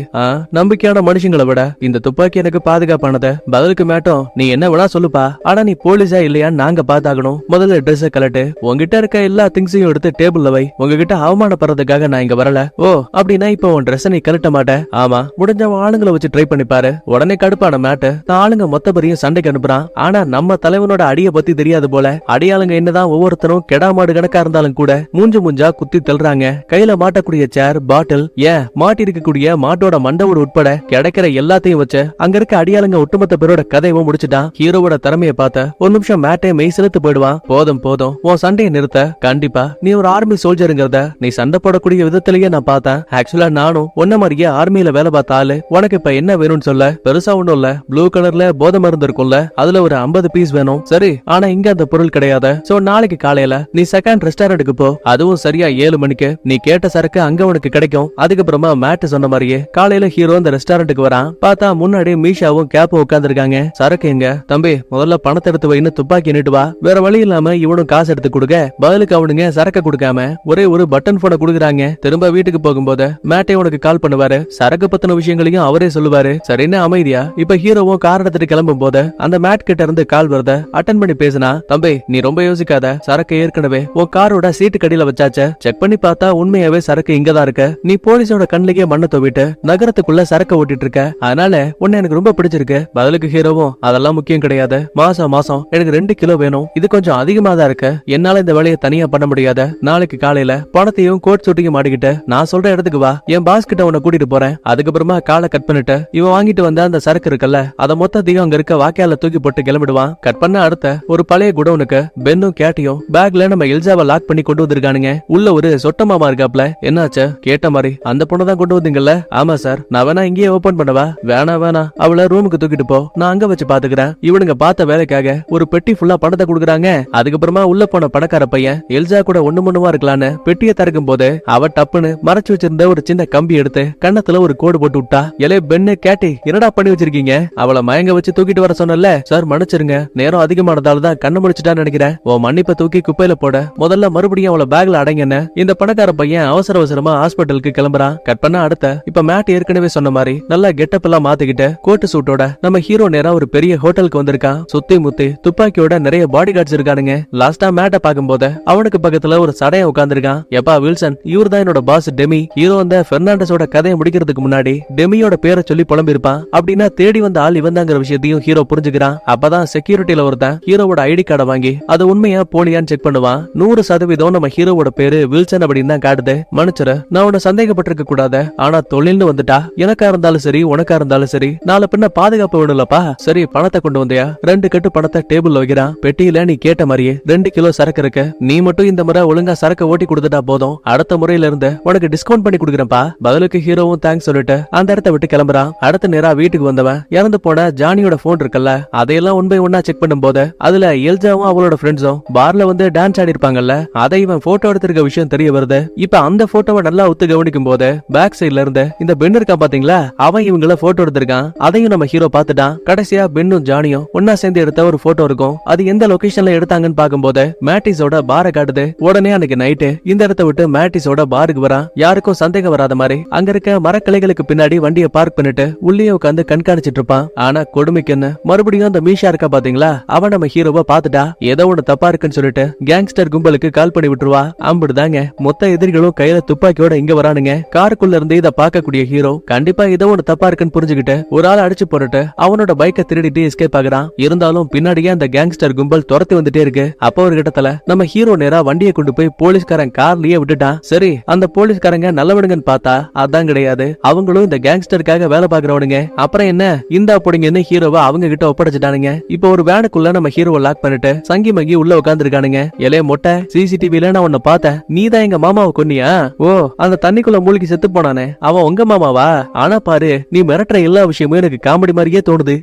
நம்பிக்கையான மனுஷங்களை விட இந்த துப்பாக்கி எனக்கு பாதுகாப்பானது. பதிலுக்கு மேட்டும், நீ என்ன வேணா சொல்லுப்பா, ஆனா நீ போலீஸா இல்லையான்னு நாங்க பாத்தாகணும். முதல்ல ட்ரெஸ் கலட்டு, உங்ககிட்ட இருக்க எல்லா திங்ஸையும் எடுத்து டேபிள்ல வை. உங்ககிட்ட அவமானப்படுறதுக்காக நான் இங்க வரல. ஓ அப்படின்னா இப்ப உன் ட்ரெஸ் நீ கலட்ட மாட்ட? ஆமா, முடிஞ்ச ஆளுங்களை ட்ரை பண்ணி பாரு. உடனே கடுப்பான மேட்டு ஆளுங்க மொத்த பெரிய சண்டைக்கு அனுப்புறான். ஆனா நம்ம தலைவனோட அடிய பத்தி தெரியாது போல. அடியாளுங்க என்னதான் ஒவ்வொருத்தரும் கெடா மாடு கணக்கா இருந்தாலும் கூட மூஞ்சா குத்தி தள்ளுறாங்க. கையில மாட்டக்கூடிய சேர், பாட்டில், ஏன் மாட்டி இருக்கக்கூடிய மாட்டோட மண்டவோடு உட்பட கிடைக்கிற எல்லாத்தையும் வச்சு அங்க இருக்க அடியாளுங்க ஒட்டுமொத்த பேரோட கதையை முடிச்சுட்டான். ஹீரோவோட திறமையை பார்த்த ஒரு நிமிஷம் மேட்டே மெய் செலுத்து போயிடுவான். போதும் போதும், உன் சண்டையை நிறுத்த. கண்டிப்பா நீ ஒரு ஆர்மி சோல்ஜருங்கிறத நீ சண்டை போடக்கூடிய விதத்திலேயே நான் பார்த்தேன். ஆக்சுவலா நானும் ஒன்ன மாதிரியே ஆர்மியில வேலை பார்த்த ஆளு. உனக்கு இப்ப என்ன வேணும்னு சொல்ல? பெருசா ஒண்ணும் இல்ல, ப்ளூ கலர்ல போதை மருந்து இருக்கும்ல, அதுல ஒரு 50 பீஸ் வேணும். சரி, ஆனா இங்க அந்த பொருள் கிடையாது. சோ நாளைக்கு காலையில நீ செகண்ட் ரெஸ்டாரண்ட்டுக்கு போ. அதுவும் சரியா 7 மணிக்கு. நீ கேட்ட சரக்கு அங்க உனக்கு கிடைக்கும். அதுக்கப்புறமா மேட் சொன்ன மாதிரியே காலையில ஹீரோ அந்த ரெஸ்டாரண்ட்டுக்கு வரான். பார்த்தா முன்னாடி மீஷாவும் கேப்பும் உட்கார்ந்துருக்காங்க. சரக்கு எங்க? தம்பி முதல்ல பணத்தை எடுத்து வைன்னு துப்பாக்கி நீட்டு வா. வேற வழி இல்லாம இவனும் காசு எடுத்து கொடுக்க, பதிலுக்கு அவனுங்க சரக்கு கொடுக்காம ஒரே ஒரு பட்டன் போனை கொடுக்குறாங்க. திரும்ப வீட்டுக்கு போகும்போது மேட்டே உனக்கு கால் பண்ணுவாரு. சரக்கு பத்தின விஷயங்களையும் அவரே சொல்லுவாரு. சரின்னு அமைதியா இப்ப ஹீரோவும் கார் எடுத்துட்டு கிளம்பும் போது அந்த மேட் கிட்ட இருந்து கால் வருத அட்டன் பண்ணி பேசினா, தம்பி நீ ரொம்ப யோசிக்காத, சரக்கு ஏற்கனவே உன் காரோட சீட்டு கடியில வச்சாச்ச. செக் பண்ணி பார்த்தா உண்மையாவே சரக்கு இங்கதான் இருக்கு. நீ போலீஸோட கண்ணிலேயே மண்ணை தோவிட்டு நகரத்துக்குள்ள சரக்கு ஓட்டிட்டு இருக்க. அதனால உன்னை எனக்கு ரொம்ப பிடிச்சிருக்கு. பதிலுக்கு ஹீரோவும், அதெல்லாம் முக்கியம் கிடையாது, மாசம் எனக்கு 2 கிலோ வேணும். இது கொஞ்சம் அதிகமா தான் இருக்கு. என்னால இந்த வேலையை தனியா பண்ண முடியாத. நாளைக்கு காலையில பணத்தையும் கோட் சூட்டியும் மாட்டிக்கிட்டு நான் சொல்ற இடத்துக்கு வா. என் பாஸ் கிட்ட உன்னை கூட்டிட்டு போறேன். அதுக்கப்புறமா காலை கட் பண்ணிட்டு இவன் வாங்கிட்டு வந்த அந்த சரக்கு இருக்குல்ல, அத மொத்தத்தையும் அங்க இருக்க வாக்கையால தூக்கி போட்டு கிளம்பிடுவான். கட் பண்ண அடுத்த ஒரு பழைய குடோனுக்கு பென்னும் கேட்டியும் பேக்ல நம்ம எல்ஜாவை லாக் பண்ணி கொண்டு வந்திருக்கானுங்க. உள்ள ஒரு சொட்ட மாமா இருக்காப்ல. என்னாச்சு? கேட்ட மாதிரி அந்த பொண்ணு தான் கொண்டு வந்தீங்கல்ல? ஆமா சார். நான் வேணா இங்கேயே ஓபன் பண்ணவா? வேணா அவளை ரூமுக்கு தூக்கிட்டு போ, நான் அங்க வச்சு பாத்துக்கிறேன். இவனுங்க பார்த்த வேலைக்காக ஒரு பெட்டி ஃபுல்லா பணத்தை கொடுக்குறாங்க. அதுக்கப்புறமா உள்ள போன பணக்கார பையன் எல்ஜா கூட ஒண்ணுமா இருக்கலான்னு பெட்டியை திறக்கும் போது அவ டப்புன்னு மறைச்சு வச்சிருந்த ஒரு சின்ன கம்பி எடுத்து கண்ணத்துல ஒரு கோடு போட்டு விட்டா. எலே பென்னு கேட்டி, என்னடா பண்ணி வச்சிருக்கீங்க? அவளை மயங்க வச்சு தூக்கிட்டு வர சொன்னல சார், மன்னிச்சிருங்க, நேரம் அதிகமானதாலதான் கண்ணு முடிச்சுட்டான்னு நினைக்கிறேன். உன் மன்னிப்பை தூக்கி குப்பையில போட, முதல்ல மறுபடியும் அவளை பேக்ல அடங்கன்னு இந்த பணக்கார பையன் அவசரமா ஹாஸ்பிட்டலுக்கு கிளம்புறான். கட் பண்ண அடுத்த இப்ப மேட் ஏற்கனவே சொன்ன மாதிரி நல்லா கெட்டப் எல்லாம் மாத்திக்கிட்டு கோட்டு சூட்டோட நம்ம ஹீரோ நேரா ஒரு பெரிய ஹோட்டலுக்கு வந்திருக்கான். சுத்தி முத்தி துப்பாக்கியோட நிறைய பாடி கார்ட்ஸ் இருக்கானுங்க. லாஸ்டா மேட்ட பாக்கும்போது அவனுக்கு பக்கத்துல ஒரு சடைய உட்கார்ந்துருக்கான். எப்பா வில்சன், இவர் தான் என்னோட பாஸ் டெமி. ஹீரோ அந்த பெர்னாண்டஸோட கதையை முடிக்கிறதுக்கு முன்னாடி டெமியோட பேரை சொல்லி புலம்பிருப்பான். அப்படின்னா தேடி வந்த ஆள் இவந்தாங்கிற விஷயத்தையும் ஹீரோ புரிஞ்சுக்கிறான். அப்பதான் செக்யூரிட்டில ஒருத்தன் ஹீரோவோட ஐடி கார்டை வாங்கி அது உண்மையா போலியான்னு செக் பண்ணுவான். 100% நம்ம ஹீரோவோட பேரு வில்சன் அப்படின்னு தான் காட்டுது. மன்னிச்சிரு, நான் உன்னை சந்தேகப்பட்டிருக்க கூடாது. ஆனா தொழில்னு வந்துட்டா எனக்கா இருந்தாலும் சரி உனக்கா இருந்தாலும் சரி நாளை பின்ன பாதுகாப்பு விடலப்பா. சரி பணத்தை கொண்டு வந்தியா? 2 கட்டு பணத்தை டேபிள்ல வைக்கிறான். பெட்டியில நீ கேட்ட மாதிரியே 2 கிலோ சரக்கு இருக்கு. நீ மட்டும் இந்த முறை ஒழுங்கா சரக்கு ஓட்டி கொடுத்துட்டா போதும். அடுத்த முறையில இருந்து உனக்கு டிஸ்கவுண்ட் பண்ணி கொடுக்குறேன்ப்பா. பதிலுக்கு ஹீரோவும் தேங்க்ஸ் சொல்லிட்டு அந்த இடத்த விட்டு கிளம்புறான். அடுத்த நேரா வீட்டுக்கு வந்தவன் இறந்து போன ஜானியோட போன் இருக்குல்ல, அதையெல்லாம் ஒன் பை ஒன்னா செக் பண்ணும் போது அதுல எல்ஜாவும் அவளோட ஃப்ரெண்ட்ஸும் பார்ல வந்து டான்ஸ் ஆடி இருப்பாங்கல்ல, அதை இவன் போட்டோ எடுத்திருக்க விஷயம் தெரிய வருது. இப்ப அந்த போட்டோவை நல்லா ஒத்து கவனிக்கும் போது பேக் சைட்ல இருந்து இந்த பென் இருக்கான் பாத்தீங்களா, அவன் இவங்கள போட்டோ எடுத்திருக்கான். அதையும் நம்ம ஹீரோ பாத்துட்டான். கடைசியா பென்னும் ஜானியும் ஒன்னா சேர்ந்து எடுத்த ஒரு போட்டோ இருக்கும். அது எந்த லொகேஷன்ல எடுத்தாங்கன்னு பாக்கும்போது மேட்டிஸோட பாரை காட்டுது. உடனே அன்னைக்கு நைட்டு இந்த இடத்த விட்டு மேட்டிஸோட பாருக்கு வரான். யாருக்கும் சந்தேகம் வராத மாதிரி அங்க இருக்க மரக்கிளைகளுக்கு பின்னாடி வண்டியை பார்க் பண்ணிட்டு உள்ளே உட்காந்து கண்காணிச்சிட்டு இருப்பான். ஆனா கொடுமைக்கு என்ன, மறுபடியும் அந்த மீஷா இருக்கா பாத்தீங்களா, அவன் நம்ம ஹீரோவை பாத்துட்டா ஏதோ ஒண்ணு தப்பா இருக்குன்னு சொல்லிட்டு கேங்ஸ்டர் கும்பலுக்கு கால் பண்ணி விட்டுருவா. அம்பிடுதாங்க மொத்த எதிரிகளும் கையில துப்பாக்கியோட இங்க வரானுங்க. காருக்குள்ள இருந்து இத பாக்கக்கூடிய ஹீரோ கண்டிப்பா ஏதோ ஒண்ணு தப்பா இருக்குன்னு புரிஞ்சுக்கிட்டு ஒரு ஆள் அடிச்சு போட்டுட்டு அவனோட பைக்கை திருடிட்டு எஸ்கேப் ஆகுறான். இருந்தாலும் பின்னாடியே அந்த கேங்ஸ்டர் கும்பல் துரத்தி வந்துட்டே இருக்கு. அப்போ ஒரு இடத்துல நம்ம ஹீரோ நேரா வண்டியை கொண்டு போய் போலீஸ்காரன் கார்லயே விட்டுட்டான். சரி, அந்த போலீஸ்காரங்க நல்லவனுங்கன்னு பார்த்தா அதான் கிடையாது, அவங்களும் இந்த கேங்ஸ்டருக்காக வேலை பாக்குறவனுங்க. அப்புறம் என்ன, இந்த அப்படிங்கன்னு ஹீரோவை அவங்க கிட்ட ஒப்படைச்சிட்டானுங்க. இப்போ ஒரு வேனுக்குள்ள நம்ம ஹீரோவை லாக் பண்ணிட்டு சங்கி மங்கி உள்ள உட்கார்ந்து இருக்கானுங்க. எலே மொட்டை, சிசிடிவில நான் உன்னை பார்த்தேன், நீதான் எங்க மாமாவை கொன்னியா? ஓ, அந்த தண்ணிக்குள்ள மூழ்கி செத்து போனானே அவன் உங்க மாமாவா? ஆனா பாரு, நீ மிரட்டுற எல்லா விஷயமும் எனக்கு காமெடி மாதிரியே தோணுது.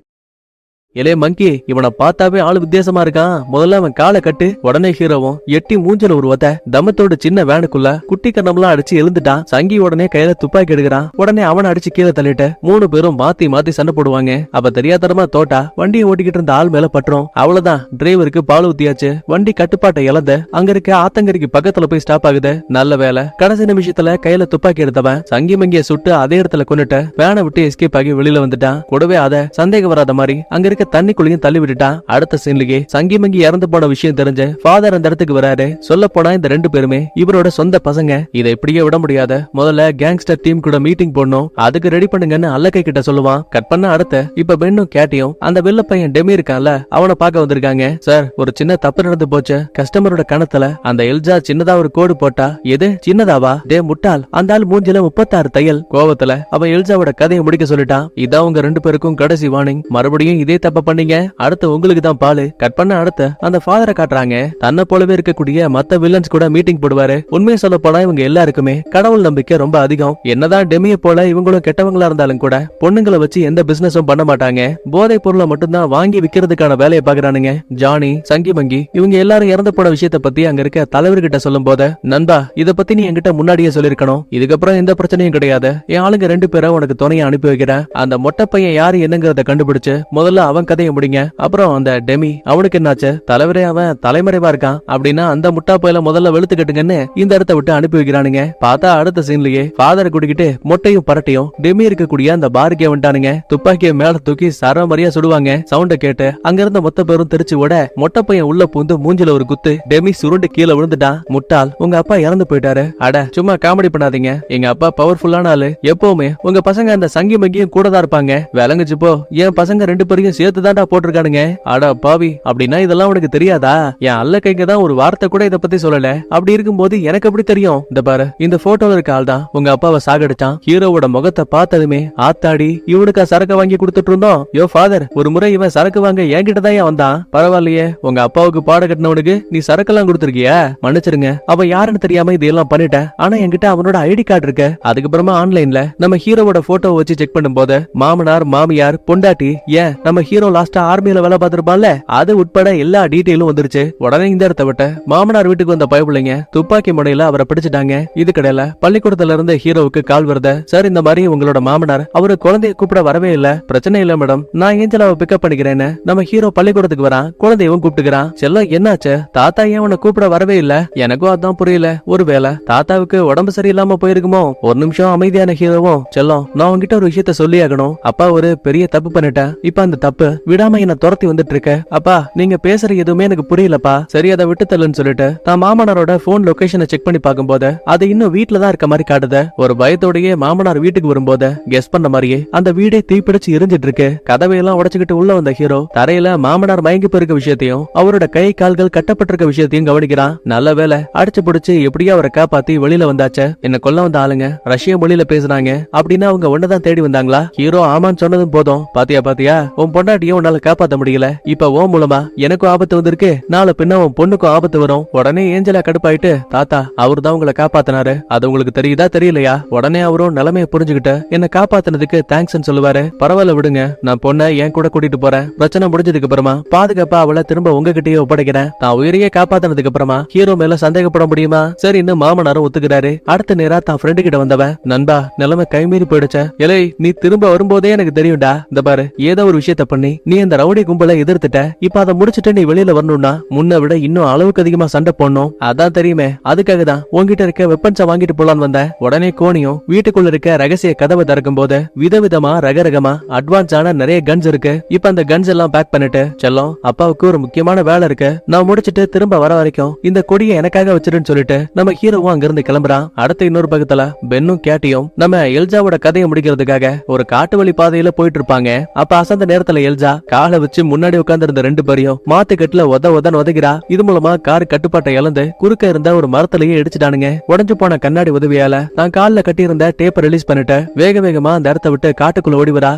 எலே மங்கி, இவனை பார்த்தாவே ஆளு வித்தியாசமா இருக்கான். முதல்ல அவன் காலை கட்டு. உடனே ஹீரோவும் எட்டி மூஞ்சல உருவத்த தமத்தோட சின்ன வேனுக்குள்ள குட்டி கண்ணம்லாம் அடிச்சு எழுந்துட்டான். சங்கி உடனே கையில துப்பாக்கி எடுக்கிறான். உடனே அவனை அடிச்சு கீழே தள்ளிட்டு 3 பேரும் மாத்தி மாத்தி சண்டை போடுவாங்க. அப்ப தெரியாதரமா தோட்டா வண்டியை ஓட்டிக்கிட்டு இருந்த ஆள் மேல பட்டுரும். அவ்வளவுதான், டிரைவருக்கு பால் ஊத்தியாச்சு. வண்டி கட்டுப்பாட்டை இழந்த அங்க இருக்க ஆத்தங்கரைக்கு பக்கத்துல போய் ஸ்டாப் ஆகுது. நல்ல வேலை, கடைசி நிமிஷத்துல கையில துப்பாக்கி எடுத்தவன் சங்கி மங்கிய சுட்டு அதே இடத்துல கொண்டுட்டு வேனை விட்டு எஸ்கேப் ஆகி வெளியில வந்துட்டான். கூடவே அத சந்தேகம் வராத மாதிரி அங்க இருக்க தண்ணிக்குள்ளையும் தள்ளி விட்டுட்டான். அடுத்த சீன்லயே சங்கி மங்கி இறந்து போன விஷயம் தெரிஞ்ச ஃபாதர் அந்த இடத்துக்கு வராரு. சொல்ல போனா இந்த 2 பேருமே இவரோட சொந்த பசங்க. இதை இப்படியே விட முடியாத, முதல்ல கேங்ஸ்டர் டீம் கூட மீட்டிங் போடணும், அதுக்கு ரெடி பண்ணுங்கன்னு அல்லக்கை கிட்ட சொல்லுவான். கட் பண்ண அடுத்த இப்ப பெண்ணும் கேட்டியும் அந்த வெள்ள பையன் டெமி இருக்கான்ல, அவனை பார்க்க வந்திருக்காங்க. சார், ஒரு சின்ன தப்பு நடந்து போச்சு. கஸ்டமரோட கணத்துல அந்த எல்ஜா சின்னதா ஒரு கோடு போட்டா. எது சின்னதாவா? டே முட்டாள், அந்த ஆள் மூஞ்சில 36 தையல். கோவத்துல அவன் எல்ஜாவோட கதையை முடிக்க சொல்லிட்டான். இதான் உங்க 2 பேருக்கும் கடைசி வார்னிங். மறுபடியும் இதே தப்ப பண்ணீங்க, அடுத்து உங்களுக்கு தான் பாலு. கட் பண்ண அடுத்த அந்த ஃபாதரை காட்டுறாங்க. தன்னை போலவே இருக்கக்கூடிய மத்த வில்லன்ஸ் கூட மீட்டிங் போடுவாரு. உண்மையை சொல்ல போனா இவங்க எல்லாருக்குமே கடவுள் நம்பிக்கை ரொம்ப அதிகம். என்னதான் டெமிய போல இவங்களும் கெட்டவங்களா இருந்தாலும் கூட பொண்ணுங்களை வச்சு எந்த பிசினஸும் பண்ண மாட்டாங்க. போதை பொருளை மட்டும்தான் வாங்கி விக்கிறதுக்கான வேலையை பாக்குறானுங்க. ஜானி, சங்கி மங்கி இவங்க எல்லாரும் இறந்து போன விஷயத்த பத்தி அங்க இருக்க தலைவர்கிட்ட சொல்லும் போது, நண்பா இத பத்தி நீ என்கிட்ட முன்னாடியே சொல்லிருக்கணும், இதுக்கப்புறம் எந்த பிரச்சனையும் கிடையாது, என் ஆளுங்க 2 பேரை உனக்கு துணையை அனுப்பி வைக்கிறேன். அந்த மொட்டை பையன் யாரு என்னங்கறத கண்டுபிடிச்சு முதல்ல அவன் கதையை முடிங்க. அப்புறம் அந்த டெமி, அவனுக்கு என்னாச்சு? தலைவரே அவன் தலைமறைவா இருக்கான் அப்படின்னா அந்த முட்டா பையில முதல்ல வெளுத்து கட்டுங்கன்னு இந்த இடத்த விட்டு அனுப்பி வைக்கிறானுங்க. பார்த்தா அடுத்த சீன்லயே ஃபாதரை கூட்டிக்கிட்டு மொட்டையும் பரட்டையும் டெமி இருக்கக்கூடிய அந்த பாருக்கே வந்துட்டானுங்க. துப்பாக்கியை மேல தூக்கி சரமரியா சுடுவாங்க. சவுண்ட கேட்டு அங்க இருந்த மொத்த பேரும் திருச்சி ஓட மொட்டை பையன் உள்ள பூந்து மூஞ்சில ஒரு குத்து. டெமி சுருண்டு கீழே விழுந்துட்டான். முட்டாள், உங்க அப்பா இறந்து போயிட்டாரு. அட சும்மா காமெடி பண்ணாதீங்க, எங்க அப்பா பவர்ஃபுல்லான ஆளு. எப்பவுமே உங்க பசங்க அந்த சங்கி மங்கியும் கூட தான் இருப்பாங்க. விளங்குச்சு போ, என் பசங்க 2 பேரையும் சேர்த்து தான்டா போட்டிருக்கானுங்க. அட பாவி, அப்படின்னா இதெல்லாம் உனக்கு தெரியாதா? என் அல்ல கைங்க தான் ஒரு வார்த்தை கூட இத பத்தி சொல்லல. அப்படி இருக்கும்போது எனக்கு எப்படி தெரியும்? இந்த பாரு, இந்த போட்டோல இருக்க ஆள் தான் உங்க அப்பாவை சாகடிச்சான். ஹீரோவோட முகத்தை பார்த்ததுமே ஆத்தாடி, இவனுக்கா சரக்கு வாங்கி கொடுத்துட்டு இருந்தோம். யோ ஃபாதர், ஒரு முறை இவன் சரக்கு வாங்க என்கிட்ட தான் வந்தான். பரவாயில்லையே, உங்க அப்பாவுக்கு பாட கட்டினவனுக்கு நீ சரக்கெல்லாம் கொடுத்துருக்கியா? மன்னிச்சிருங்க, அவன் யாருன்னு தெரியாம இதெல்லாம் பண்ணிட்டேன். ஆனா என்கிட்ட அவனோட ஐடி கார்டு இருக்கு. அதுக்கப்புறமா ஆன்லைன்ல நம்ம ஹீரோவோட போட்டோ வச்சு செக் பண்ணும்போது மாமனார், மாமியார், பொண்டாட்டி, ஏன் நம்ம ஹீரோ லாஸ்டா ஆர்மியில வேலை பார்த்திருப்பான்ல, அது உட்பட எல்லா டீடைலும் வந்துருச்சு. உடனே இந்த இடத்த விட்ட மாமனார் வீட்டுக்கு வந்த பயப்பிள்ளைங்க துப்பாக்கி முனையில அவரை பிடிச்சிட்டாங்க. இது கடையில பள்ளிக்கூடத்துல இருந்து ஹீரோவுக்கு கால் வருது. சார், இந்த மாதிரி உங்களோட மாமனார் அவரு குழந்தைய கூப்பிட வரவே இல்ல. பிரச்சனை இல்ல மேடம், நான் ஏஞ்சலாவை பிக்கப் பண்ணிக்கிறேன்னு நம்ம ஹீரோ பள்ளிக்கூடத்துக்கு வரான். குழந்தையவும் கூப்பிட்டுக்கிறான். செல்லம், என்னாச்சு? தாத்தா ஏன் உன்னை கூப்பிட வரவே இல்ல? எனக்கும் அதான் புரியல. ஒருவேளை தாத்தாவுக்கு உடம்பு சரியில்லாம போயிருக்குமோ? ஒரு நிமிஷம் அமைதியான ஹீரோவும், செல்லம் நான் உங்ககிட்ட ஒரு விஷயத்த சொல்லி ஆகணும். அப்பா ஒரு பெரிய தப்பு பண்ணிட்டேன். இப்ப அந்த தப்பு விடாம என்ன துரத்தி வந்துட்டு இருக்க. அப்பா, நீங்க பேசுற எதுவுமே எனக்கு புரியலப்பா. சரி, அதை விட்டு தள்ளுன்னு சொல்லிட்டு தான் மாமனாரோட போன் லொகேஷனை செக் பண்ணி பார்க்கும்போது அது இன்னும் வீட்டுல தான் இருக்க மாதிரி காட்டுது. ஒரு பயத்தோடயே மாமனார் வீட்டுக்கு வரும்போது கெஸ் பண்ண மாதிரியே அந்த வீடே தீப்பிடிச்சு எரிஞ்சிட்டு இருக்கு. கதவையெல்லாம் உடைச்சுக்கிட்டு உள்ள வந்த ஹீரோ தரையில மாமனார் மயங்கி போயிருக்க விஷயத்தையும் அவரோட கை கால்கள் கட்டப்பட்டிருக்க விஷயத்தையும் கவனிக்கிறான். நல்ல வேலை, அடிச்சு பிடிச்சு எப்படியோ அவரை காப்பாத்தி வெளியில வந்தாச்சு. என்ன கொல்ல வந்த ஆளுங்க ரஷ்ய மொழியில பேசுறாங்க அப்படின்னா அவங்க ஒன்னதான் தேடி வந்தாங்களா? ஹீரோ ஆமான்னு சொன்னதும் போதும், பாத்தியா பாத்தியா, உன் பொண்டாட்டியும் உன்னால காப்பாத்த முடியல, இப்ப ஓ மூலமா எனக்கும் ஆபத்து வந்திருக்கு, நாளை பின்ன உன் பொண்ணுக்கும் ஆபத்து வரும். உடனே ஏஞ்சலா கடுப்பாயிட்டு, தாத்தா அவர் தான் உங்களை காப்பாத்தினாரு, அது உங்களுக்கு தெரியுதா தெரியலையா? உடனே அவரும் நிலைமைய புரிஞ்சுக்கிட்டு என்ன காப்பாத்தினதுக்கு தேங்க்ஸ் சொல்லுவாரு. பரவாயில்ல விடுங்க, நான் பொண்ணை என் கூட கூட்டிட்டு போறேன். பிரச்சனை முடிஞ்சதுக்கு அப்புறமா பாதுகாப்பா அவளை திரும்ப உங்ககிட்டயே ஒப்படைக்கிறேன். தான் உயிரையே காப்பாத்தினதுக்கு அப்புறமா ஹீரோ மேல சந்தேகப்பட முடியுமா? சரின்னு மாமனாரும் ஒத்துக்கிறாரு. அடுத்த நேரா தான் ஃப்ரெண்டு கிட்ட வந்தவன், நண்பா நிலைமை கைமீறி போயிடுச்ச, இலை நீ திரும்ப வரும்போதே எனக்கு தெரியும்டா. இந்த பாரு, ஏதோ ஒரு விஷயத்த பண்ணு, பண்ணி நீ இந்த ரவுடி கும்பலை எதிர்த்துட்ட, இப்ப அதை முடிச்சிட்டு நீ வெளியில வரணும்னா முன்ன விட இன்னும் அளவுக்கு அதிகமா சண்டை போடணும், அதான் தெரியுமே, அதுக்காக தான் உன்கிட்ட இருக்க வெப்பன்ஸை வாங்கிட்டு போலான்னு வந்த. உடனே கோணியும் வீட்டுக்குள்ள இருக்க ரகசிய கதவை திறக்கும் போது விதவிதமா ரகரகமா அட்வான்ஸான நிறைய கன்ஸ் இருக்கு. இப்ப அந்த கன்ஸ் எல்லாம் பேக் பண்ணிட்டு, செல்லம் அப்பாவுக்கு ஒரு முக்கியமான வேலை இருக்கு, நான் முடிச்சிட்டு திரும்ப வர வரைக்கும் இந்த கொடியை எனக்காக வச்சிருன்னு சொல்லிட்டு நம்ம ஹீரோவும் அங்கிருந்து கிளம்புறான். அடுத்த இன்னொரு பக்கத்துல பென்னும் கேட்டியும் நம்ம எல்ஜாவோட கதையை முடிக்கிறதுக்காக ஒரு காட்டு வழி பாதையில போயிட்டு இருப்பாங்க. அப்ப அசந்த நேரத்துல எல்ஜா காலை வச்சு முன்னாடி உட்கார்ந்து இருந்த 2 பேரையும் மாத்துக்கட்டுல உதன்னு உதகிறா. இது மூலமா கார் கட்டுப்பாட்டை இழந்து குறுக்க இருந்த ஒரு மரத்திலேயே இடிச்சுட்டானுங்க. உடஞ்சு போன கண்ணாடி உதவியால தான் கால்ல கட்டி இருந்த டேப்பை ரிலீஸ் பண்ணிட்டு வேக வேகமா அந்த இடத்த விட்டு காட்டுக்குள்ள ஓடி வரா.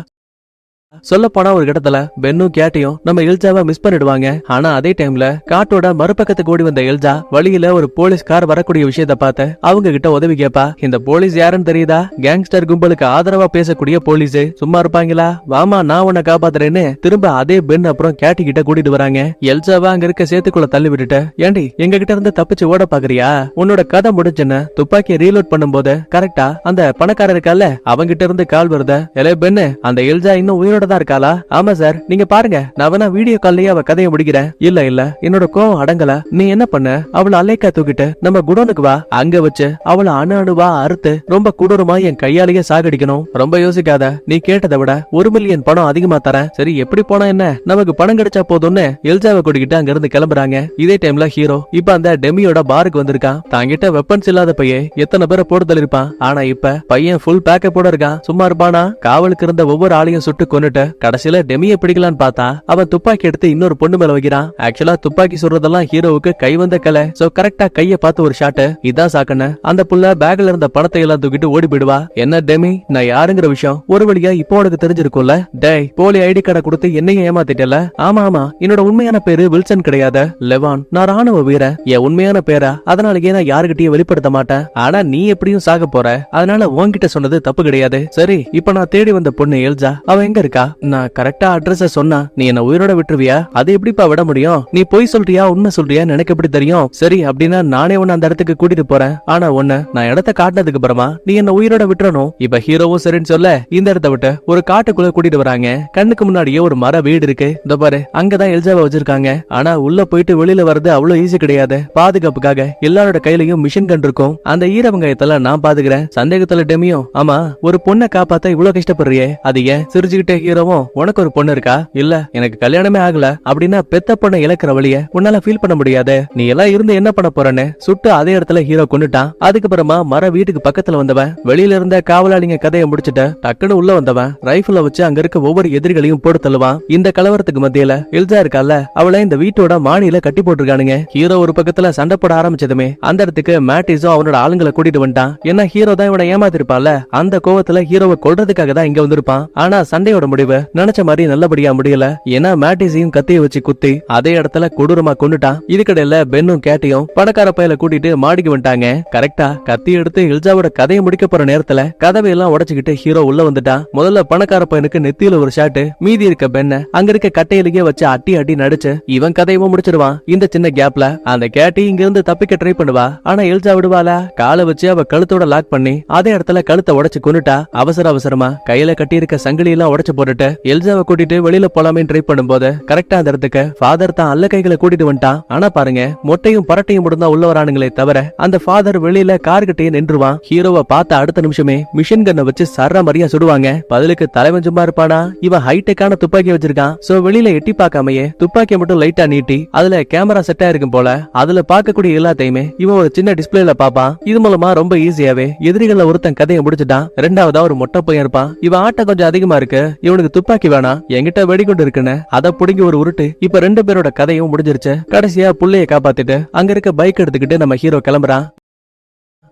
சொல்ல போனா ஒரு இடத்துல பென்னும் கேட்டியும் நம்ம எல்ஜாவை மிஸ் பண்ணிடுவாங்க. ஆனா அதே டைம்ல காட்டோட மறுபக்கத்துக்கு ஓடி வந்த எல்ஜா வழியில ஒரு போலீஸ் கார் வரக்கூடிய விஷயத்த பார்த்து அவங்க கிட்ட உதவி கேப்பா. இந்த போலீஸ் யாருன்னு தெரியுதா? கேங்ஸ்டர் கும்பலுக்கு ஆதரவா பேசக்கூடிய போலீஸ். சும்மா இருப்பாங்களா? வாமா நான் உன்னை காப்பாத்துறேன்னு திரும்ப அதே பென் அப்புறம் கேட்டி கிட்ட கூட்டிட்டு வராங்க. எல்ஜாவை அங்க இருக்க சேத்துக்குள்ள தள்ளி விட்டுட்டு, ஏண்டி எங்க கிட்ட இருந்து தப்பிச்சு ஓட பாக்குறியா? உன்னோட கதை முடிஞ்சுன்னு துப்பாக்கியை ரீலோட் பண்ணும்போது கரெக்டா அந்த பணக்காரர் இருக்கால அவங்கிட்ட இருந்து கால் வருத. எலே பென்னு, அந்த எல்ஜா இன்னும் உயிரோட தான் இருக்காளா? ஆமா சார், நீங்க பாருங்க, நான் வேணா வீடியோ கால்லயே அவ கதையை முடிக்கிறேன். இல்ல என்னோட கோவம் அடங்கல, நீ என்ன பண்ண, அவளை அலைக்கா தூக்கிட்டு நம்ம குடோனுக்கு வா, அங்க வச்சு அவளை அணுவா அறுத்து ரொம்ப கொடூரமா என் கையாலேயே சாகடிக்கணும். ரொம்ப யோசிக்காத, நீ கேட்டதை விட 1 மில்லியன் பணம் அதிகமா தரேன். சரி எப்படி போனா என்ன, நமக்கு பணம் கிடைச்சா போதும்னு எல்ஜாவை கூட்டிக்கிட்டு அங்க இருந்து கிளம்புறாங்க. இதே டைம்ல ஹீரோ இப்ப அந்த டெமியோட பாருக்கு வந்திருக்கான். தாங்கிட்ட வெப்பன்ஸ் இல்லாத பையன் எத்தனை பேரை போட்டு தள்ளிருப்பான். ஆனா இப்ப பையன் ஃபுல் பேக்கப்போட இருக்கான். சும்மா இருப்பானா? காவலுக்கு இருந்த ஒவ்வொரு ஆளையும் சுட்டு கொன்னுட்டு கடைசியில டெமியை பிடிக்கலான்னு பார்த்தா அவன் துப்பாக்கி எடுத்து இன்னொரு பொண்ணு மேல வைக்கிறான். ஆக்சுவலா துப்பாக்கி சொல்றதெல்லாம் ஹீரோவுக்கு கை வந்த கலை. சோ கரெக்டா கைய பார்த்து ஒரு ஷாட். இதான் சாக்கன அந்த புள்ள பேக்ல இருந்த பணத்தை எல்லாம் தூக்கிட்டு ஓடி போயிடுவா. என்ன டெமி, நான் யாருங்கிற விஷயம் ஒரு வழியா இப்போ உனக்கு தெரிஞ்சிருக்கும்ல. டேய், போலி ஐடி கார்டை கொடுத்து என்னையும் ஏமாத்திட்டல. ஆமா, என்னோட உண்மையான பேரு வில்சன் கிடையாது, லெவான். நான் ராணுவ வீரன். என் உண்மையான பேரா, அதனாலயே நான் யாருகிட்டயும் வெளிப்படுத்த மாட்டேன். ஆனா நீ எப்படியும் சாக போற, அதனால உன்கிட்ட சொன்னது தப்பு கிடையாது. சரி, இப்ப நான் தேடி வந்த பொண்ணு எல்ஜா, அவ எங்க இருக்கா? நான் கரெக்டா அட்ரஸ் சொன்னா நீ என்ன உயிரோட விட்டுருவியா? அது எப்படிப்பா விட முடியும்? நீ பொய் சொல்றியா உண்மை சொல்றியா எனக்கு எப்படி தெரியும்? சரி அப்படின்னா நானே உன்ன அந்த இடத்துக்கு கூட்டிட்டு போறேன். ஆனா உன்ன நான் இடத்த காட்டினதுக்கு அப்புறமா நீ என்ன உயிரோட விட்டுறணும். இப்ப ஹீரோவும் சரின்னு சொல்ல இந்த இடத்த விட்டு ஒரு காட்டுக்குள்ள கூட்டிட்டு வராங்க. கண்ணுக்கு முன்னாடியே ஒரு மர வீடு இருக்கு. இந்த பாரு, அங்கதான் எல்ஜாவை வச்சிருக்காங்க. ஆனா உள்ள போயிட்டு வெளியில வர்றது அவ்வளவு ஈஸி கிடையாது. பாதுகாப்புக்காக எல்லாரோட கையிலயும் மிஷின் கன் இருக்கும். அந்த ஈரவங்காயத்தெல்லாம் நான் பாத்துக்கிறேன். சந்தேகத்துல டெமியும், ஆமா ஒரு பொண்ணை காப்பாத்த இவ்வளவு கஷ்டப்படுறியே, அது ஏன்? சிரிச்சுக்கிட்டே ஹீரோவும், உனக்கு ஒரு பொண்ணு இருக்கா? இல்ல, எனக்கு கல்யாணமே ஆகல. அப்படின்னா பெத்த பொண்ணை இழக்கிற வழிய உன்னால ஃபீல் பண்ண முடியாது. நீ எல்லாம் இருந்து என்ன பண்ண போறன்னு சுட்டு அதே இடத்துல ஹீரோ கொண்டுட்டான். அதுக்கப்புறமா மர வீட்டுக்கு பக்கத்துல வந்தவன் வெளியில இருந்த காவலாளிங்க கதையை முடிச்சுட்டு டக்குன்னு உள்ள வந்தவன் ரைபிள வச்சு அங்க இருக்க ஒவ்வொரு எதிரிகளையும் போட்டு தள்ளுவான். இந்த கலவரத்துக்கு மத்தியில எல்ஜா இருக்கால, அவளை இந்த வீட்டோட மாடியில கட்டி போட்டுருக்கானுங்க. ஹீரோ ஒரு பக்கத்துல சண்டை போட ஆரம்பிச்சதுமே அந்த இடத்துக்கு மேட்டிஸும் அவனோட ஆளுங்களை கூட்டிட்டு வந்துட்டான். ஏன்னா ஹீரோ தான் இவனை ஏமாத்திருப்பான்ல, அந்த கோவத்துல ஹீரோவை கொல்றதுக்காக தான் இங்க வந்திருப்பான். ஆனா சண்டையோட முடிவு நினைச்ச மாதிரி நல்லபடியா முடியல. ஏன்னா மேட்டிஸையும் கத்திய வச்சு குத்தி அதே இடத்துல கொடூரமா கொண்டுட்டான். இதுக்கடையில பென்னும் கேட்டியும் பணக்கார பையல கூட்டிட்டு மாடிக்கு வந்துட்டாங்க. கரெக்டா கத்தி எடுத்து எல்ஜாவோட கதையை முடிக்க போற நேரத்துல கதவை எல்லாம் உடைச்சுக்கிட்டு ஹீரோ உள்ள வந்துட்டான். முதல்ல பணக்கார பையனுக்கு நெத்தியில ஒரு ஷாட், மீதி இருக்க பென்ன அங்க இருக்க கட்டையிலேயே வச்சு அட்டி நடிச்சு இவன் கதையவும் முடிச்சிருவான். இந்த சின்ன கேப்ல அந்த கேட்டி இங்க இருந்து தப்பிக்க ட்ரை பண்ணுவா. ஆனா எல்ஜா விடுவாளா? காலை வச்சு அவ கழுத்தோட லாக் பண்ணி அதே இடத்துல கழுத்தை உடைச்சு கொண்டுட்டா. அவசரமா கையில கட்டி இருக்க சங்கிலி எல்லாம் உடைச்சு போட்டுட்டு எல்ஜாவை கூட்டிட்டு வெளியில போலாமே ட்ரை பண்ணும்போது கரெக்டா அந்த இடத்துக்கு ஃபாதர் தான் அல்ல கைகளை கூட்டிட்டு வந்துட்டான். ஆனா பாருங்க, மொட்டையும் பரட்டையும் மட்டும் தான் உள்ள வரானுங்களே தவிர அந்த ஃபாதர் வெளியில கார் கிட்டே நின்றுவான். ஹீரோவை பார்த்த அடுத்த நிமிஷமே மிஷின் கன்னை வச்சு சர்ற மாதிரியா சுடுவாங்க. பதிலுக்கு தலைவன் சும்மா இருப்பானா? இவன் ஹைடெக்கான துப்பாக்கி வச்சிருக்கான். சோ வெளியில எட்டி பார்க்காமையே துப்பாக்கியை மட்டும் லைட்டா நீட்டி அதுல கேமரா செட்டா இருக்கும் போல அதுல பார்க்கக்கூடிய எல்லாத்தையுமே இவன் ஒரு சின்ன டிஸ்பிளேல பாப்பான். இது மூலமா ரொம்ப ஈஸியாவே எதிரிகள ஒருத்தன் கதையை முடிச்சுட்டான். ரெண்டாவதா ஒரு மொட்டை பையன் இருப்பான். இவன் ஆட்டம் கொஞ்சம் அதிகமா இருக்கு, இவனுக்கு துப்பாக்கி வேணாம், என்கிட்ட வெடிகுண்டு இருக்குன்னு அதை புடுங்கி ஒரு உருட்டு. இப்ப 2 பேரோட கதையும் முடிஞ்சிருச்சு. கடைசியா புள்ளைய காப்பாத்திட்டு அங்க இருக்க பைக் எடுத்துக்கிட்டு நம்ம ஹீரோ கிளம்புறான்.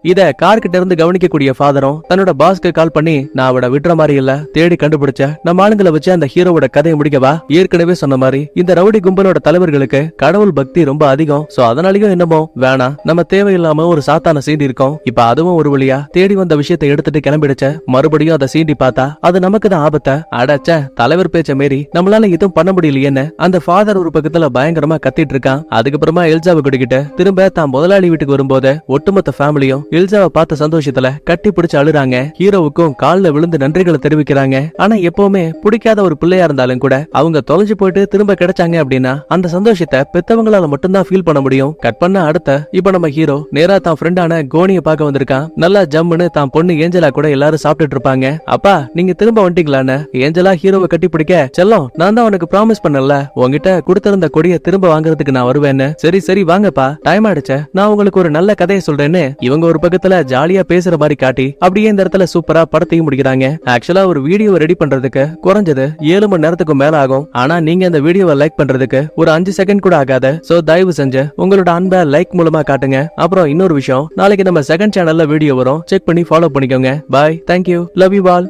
இத கார் கிட்ட இருந்து கவனிக்கக்கூடிய ஃபாதரும் தன்னோட பாஸ்க்கு கால் பண்ணி, நான் அவட விடுற மாதிரி இல்ல, தேடி கண்டுபிடிச்ச நம்ம ஆளுங்களை வச்சு அந்த ஹீரோவோட கதையை முடிக்கவா. ஏற்கனவே சொன்ன மாதிரி இந்த ரவுடி கும்பலோட தலைவர்களுக்கு கடவுள் பக்தி ரொம்ப அதிகம். சோ அதனாலயும் என்னமோ வேணாம், நம்ம தேவையில்லாம ஒரு சாத்தான சீண்டி இருக்கோம். இப்ப அதுவும் ஒரு வழியா தேடி வந்த விஷயத்தை எடுத்துட்டு கிளம்பிடுச்ச. மறுபடியும் அதை சீண்டி பார்த்தா அது நமக்கு தான் ஆபத்த. அடச்ச, தலைவர் பேச்ச மீறி நம்மளால எதுவும் பண்ண முடியலையேன்னு அந்த ஃபாதர் ஒரு பக்கத்துல பயங்கரமா கத்திட்டு இருக்கான். அதுக்கப்புறமா எல்ஜாவை கூட்டிக்கிட்டு திரும்ப தான் முதலாளி வீட்டுக்கு வரும்போது ஒட்டுமொத்த ஃபேமிலியும் எல்சாவை பார்த்த சந்தோஷத்துல கட்டி பிடிச்சு அழுறாங்க. ஹீரோவுக்கும் கால்ல விழுந்து நன்றிகளை தெரிவிக்கிறாங்க. ஆனா எப்பவுமே பிடிக்காத ஒரு பிள்ளையா இருந்தாலும் கூட அவங்க தொலைஞ்சு போயிட்டு திரும்ப கிடைச்சாங்க அப்படின்னா அந்த சந்தோஷத்தை பெத்தவங்களால மட்டும்தான் ஃபீல் பண்ண முடியும். கட் பண்ண அடுத்த இப்ப நம்ம ஹீரோ நேரா தான் ஃப்ரெண்டான கோனிய பார்க்க வந்திருக்கான். நல்லா ஜம்முன்னு தான் பொண்ணு ஏஞ்சலா கூட எல்லாரும் சாப்பிட்டுட்டு இருப்பாங்க. அப்பா நீங்க திரும்ப வந்துட்டீங்களான்னு ஏஞ்சலா ஹீரோவை கட்டி பிடிக்க, செல்லம் நான் தான் உனக்கு ப்ராமிஸ் பண்ணல உங்ககிட்ட கொடுத்திருந்த கொடியை திரும்ப வாங்குறதுக்கு நான் வருவேன்னு. சரி சரி வாங்கப்பா டைம் ஆயிடுச்சு, நான் உங்களுக்கு ஒரு நல்ல கதையை சொல்றேன்னு இவங்க ஒரு பக்கத்துல ஜாலியா பேசுற மாதிரி காட்டி அப்படியே இந்த இடத்துல சூப்பரா படத்தையும் முடிக்கிறாங்க. ஆக்சுவலா ஒரு வீடியோ ரெடி பண்றதுக்கு குறைஞ்சது 7 மணி நேரத்துக்கு மேல ஆகும். ஆனா நீங்க அந்த வீடியோவை லைக் பண்றதுக்கு ஒரு 5 செகண்ட் கூட ஆகாது. சோ தயவு செஞ்சு உங்களோட அன்பை லைக் மூலமா காட்டுங்க. அப்புறம் இன்னொரு விஷயம், நாளைக்கு நம்ம செகண்ட் சேனல்ல வீடியோ வரும், செக் பண்ணி ஃபாலோ பண்ணிக்கோங்க. பாய், தேங்க்யூ, லவ் யூ ஆல்.